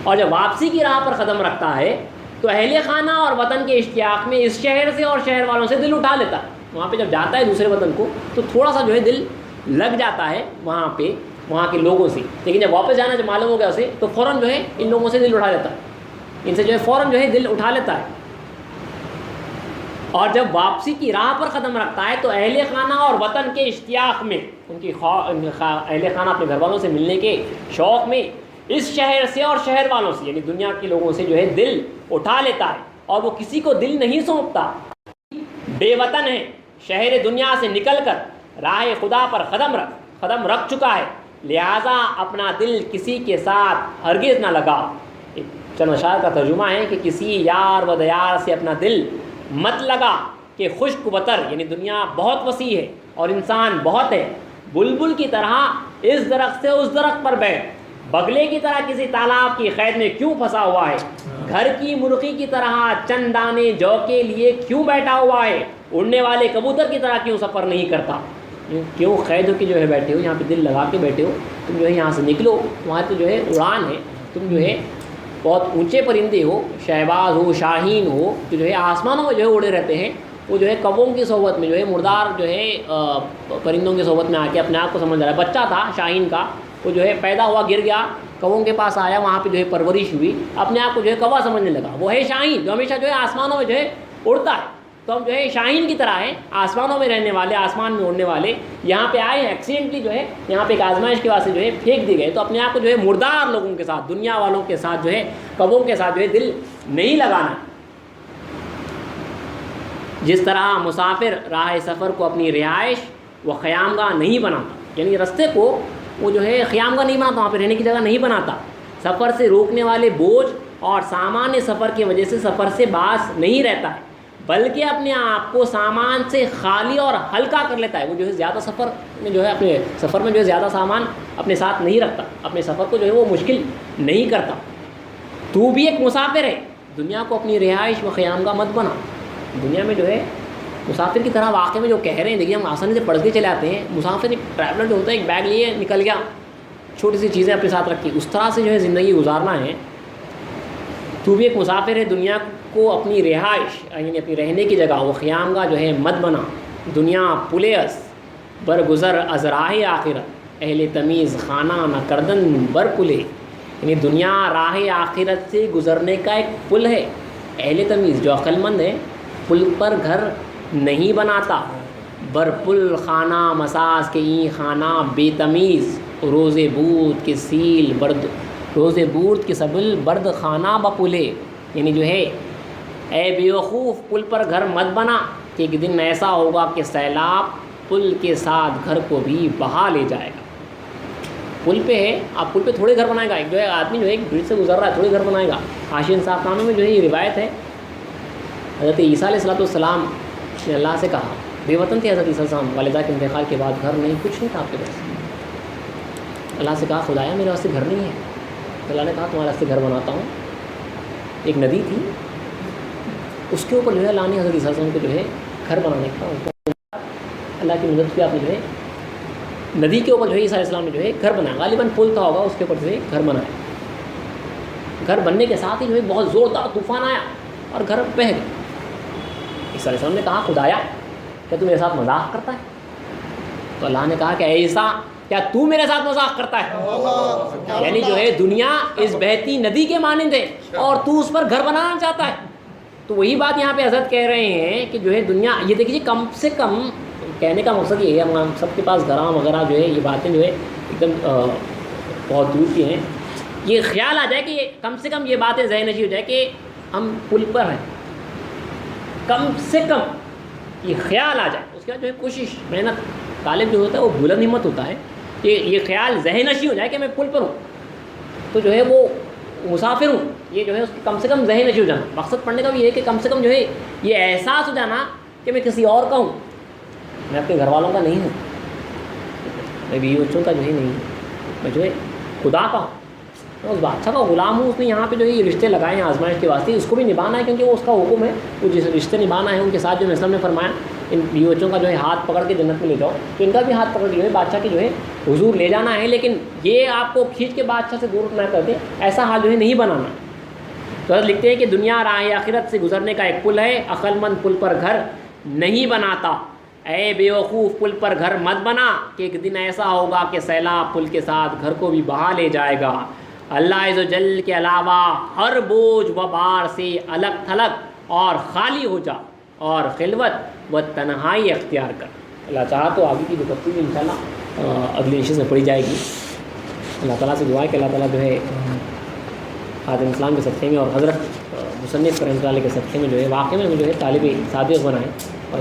A: اور جب واپسی کی راہ پر قدم رکھتا ہے تو اہل خانہ اور وطن کے اشتیاق میں اس شہر سے اور شہر والوں سے دل اٹھا لیتا ہے. وہاں پہ جب جاتا ہے دوسرے وطن کو تو تھوڑا سا جو ہے دل لگ جاتا ہے وہاں پہ وہاں کے لوگوں سے, لیکن جب واپس جانا جب معلوم ہو گیا اسے تو فوراً جو ہے ان لوگوں سے دل اٹھا لیتا ہے, ان سے جو ہے فوراً جو ہے دل اٹھا لیتا ہے. اور جب واپسی کی راہ پر قدم رکھتا ہے تو اہل خانہ اور وطن کے اشتیاق میں, ان کی اہل خانہ اپنے گھر والوں سے ملنے کے شوق میں اس شہر سے اور شہر والوں سے یعنی دنیا کے لوگوں سے جو ہے دل اٹھا لیتا ہے, اور وہ کسی کو دل نہیں سونپتا. بے وطن ہے, شہر دنیا سے نکل کر راہ خدا پر قدم رکھ چکا ہے, لہٰذا اپنا دل کسی کے ساتھ ہرگز نہ لگا. چند اشعار کا ترجمہ ہے کہ کسی یار و دیار سے اپنا دل مت لگا کہ خشک وتر یعنی دنیا بہت وسیع ہے اور انسان بہت ہے. بلبل کی طرح اس درخت سے اس درخت پر بیٹھ, بگلے کی طرح کسی تالاب کی قید میں کیوں پھنسا ہوا ہے, گھر کی مرغی کی طرح چند دانے جو کے لیے کیوں بیٹھا ہوا ہے, اڑنے والے کبوتر کی طرح کیوں سفر نہیں کرتا, کیوں قید ہو کے جو ہے بیٹھے ہو, یہاں پہ دل لگا کے بیٹھے ہو, تم جو ہے یہاں سے نکلو, وہاں تو جو ہے اڑان ہے, تم جو ہے بہت اونچے پرندے ہو, شہباز ہو, شاہین ہو, جو ہے آسمانوں میں جو ہے اڑے رہتے ہیں, وہ جو ہے کووں کی صحبت میں جو ہے مردار جو ہے پرندوں کی صحبت میں آ کے اپنے آپ کو سمجھ رہا ہے. بچہ تھا شاہین کا, وہ جو ہے پیدا ہوا, گر گیا, کووں کے پاس آیا, وہاں پہ جو ہے پرورش ہوئی, اپنے آپ کو جو ہے کوا سمجھنے لگا. وہ ہے شاہین جو ہمیشہ جو ہے آسمانوں میں جو ہے اڑتا ہے. تو ہم جو ہے شاہین کی طرح ہیں, آسمانوں میں رہنے والے, آسمان میں اڑنے والے. یہاں پہ آئے ہیں ایکسیڈنٹلی جو ہے یہاں پہ ایک آزمائش کے واسطے جو ہے پھینک دی گئے, تو اپنے آپ کو جو ہے مردار لوگوں کے ساتھ, دنیا والوں کے ساتھ جو ہے کووں کے ساتھ جو ہے دل نہیں لگانا. جس طرح مسافر راہ سفر کو اپنی رہائش و قیامگاہ نہیں بناتا, یعنی رستے کو وہ جو ہے خیام کا نہیں بناتا، وہاں پہ رہنے کی جگہ نہیں بناتا. سفر سے روکنے والے بوجھ اور سامان سفر کی وجہ سے سفر سے باز نہیں رہتا ہے، بلکہ اپنے آپ کو سامان سے خالی اور ہلکا کر لیتا ہے. وہ جو ہے زیادہ سفر میں جو ہے اپنے سفر میں جو ہے زیادہ سامان اپنے ساتھ نہیں رکھتا، اپنے سفر کو جو ہے وہ مشکل نہیں کرتا. تو بھی ایک مسافر ہے، دنیا کو اپنی رہائش و خیام گاہ مت بنا. دنیا میں جو ہے مسافر کی طرح واقعے میں جو کہہ رہے ہیں، دیکھیے ہم آسانی سے پڑھ کے چلے آتے ہیں. مسافر ایک ٹریولر جو ہوتا ہے، ایک بیگ لیے نکل گیا، چھوٹی سی چیزیں اپنے ساتھ رکھی، اس طرح سے جو ہے زندگی گزارنا ہے. تو بھی ایک مسافر ہے، دنیا کو اپنی رہائش یعنی اپنی رہنے کی جگہ وہ خیام گاہ جو ہے مت بنا. دنیا پلیس برگزر از راہ آخرت، اہل تمیز خانہ نہ کردن بر پلے. یعنی دنیا راہ آخرت سے گزرنے کا ایک پل ہے. اہل تمیز جو عقل مند ہے پل پر گھر نہیں بناتا. بر پل خانہ مساز کے این خانہ بے تمیز، روز بود کے سیل برد، روز بود کے سبل برد خانہ بپلے. یعنی جو ہے اے بیوقوف پل پر گھر مت بنا کہ ایک دن ایسا ہوگا کہ سیلاب پل کے ساتھ گھر کو بھی بہا لے جائے گا. پل پہ ہے، آپ پل پہ تھوڑے گھر بنائے گا. ایک جو ہے آدمی جو ہے ایک برج سے گزر رہا ہے، تھوڑے گھر بنائے گا. حاشیہ انصاف نامے میں جو ہے یہ روایت ہے، حضرت عیسیٰ علیہ السلام نے اللہ سے کہا، بے وطن تھے حضرت عیسیٰ السلام، والدہ کے انتقال کے بعد گھر نہیں، کچھ نہیں تھا آپ کے پاس. اللہ سے کہا خدایا میرے واسطے گھر نہیں ہے. اللہ نے کہا تمہارے واسطے گھر بناتا ہوں. ایک ندی تھی، اس کے اوپر جو ہے اللہ نے حضرت عیسیٰ السلام کو جو ہے گھر بنانے کا، اللہ کی مدد کی، آپ نے جو ہے ندی کے اوپر جو ہے عیسیٰ علیہ السلام نے جو ہے گھر بنایا. غالباً پل تھا ہوگا، اس کے اوپر جو ہے گھر بنایا. گھر بننے کے ساتھ ہی جو ہے بہت زوردار طوفان آیا اور گھر بہہ گیا. عیسیٰ علیہ السلام نے کہا خدایا کیا تو میرے ساتھ مذاق کرتا ہے؟ تو اللہ نے کہا کہ اے عیسیٰ کیا تو میرے ساتھ مذاق کرتا ہے؟ یعنی جو ہے دنیا اس بہتی ندی کے مانند ہے اور تو اس پر گھر بنانا چاہتا ہے. تو وہی بات یہاں پہ حضرت کہہ رہے ہیں کہ جو ہے دنیا، یہ دیکھیے کم سے کم کہنے کا مقصد یہ ہے، ہم سب کے پاس گھراں وغیرہ جو ہے یہ باتیں جو ہے ایک دم بہت دور کی ہیں. یہ خیال آ جائے کہ کم سے کم یہ باتیں ذہن نشین ہو جائے کہ ہم پل پر ہیں، کم سے کم یہ خیال آ جائے. اس کے بعد جو ہے کوشش محنت، طالب جو ہوتا ہے وہ بلند ہمت ہوتا ہے کہ یہ خیال ذہن نشین ہو جائے کہ میں پل پر ہوں، تو جو ہے وہ مسافر ہوں. یہ جو ہے اس کی کم سے کم ذہن نشین ہو جانا. مقصد پڑھنے کا بھی یہ ہے کہ کم سے کم جو ہے یہ احساس ہو جانا کہ میں کسی اور کا ہوں، میں اپنے گھر والوں کا نہیں ہوں، میں بیوی بچوں کا جو ہے نہیں ہوں، میں جو ہے خدا کا ہوں، میں اس بادشاہ کا غلام ہوں. اس نے یہاں پہ جو ہے یہ رشتے لگائے ہیں آزمائش کے واسطے، اس کو بھی نبھانا ہے کیونکہ وہ اس کا حکم ہے. وہ جس رشتے نبھانا ہے ان کے ساتھ جو اسلام نے فرمایا ان بیوی بچوں کا جو ہے ہاتھ پکڑ کے جنت میں لے جاؤ، تو ان کا بھی ہاتھ پکڑ کے جو ہے بادشاہ کے جو ہے حضور لے جانا ہے. لیکن یہ آپ کو کھینچ کے بادشاہ سے دور نہ کر دیں، ایسا حال جو ہے نہیں بنانا. تو حضرت لکھتے ہیں کہ دنیا راہ آخرت سے گزرنے کا ایک پل ہے، عقل مند پل پر گھر نہیں بناتا. اے بیوقوف پل پر گھر مت بنا کہ ایک دن ایسا ہوگا کہ سیلاب پل کے ساتھ گھر کو بھی بہا لے جائے گا. اللہ عز و جل کے علاوہ ہر بوجھ و بار سے الگ تھلگ اور خالی ہو جا اور خلوت و تنہائی اختیار کر. اللہ چاہا تو آگے کی جو تفصیل انشاءاللہ اگلی نشست میں پڑھی جائے گی. اللہ تعالیٰ سے دعا ہے کہ اللہ تعالیٰ جو ہے خادم اسلام کے صدقے میں اور حضرت مصنف رحمۃ اللہ کے صدقے میں جو ہے واقعی میں جو ہے طالب صادق بنائیں اور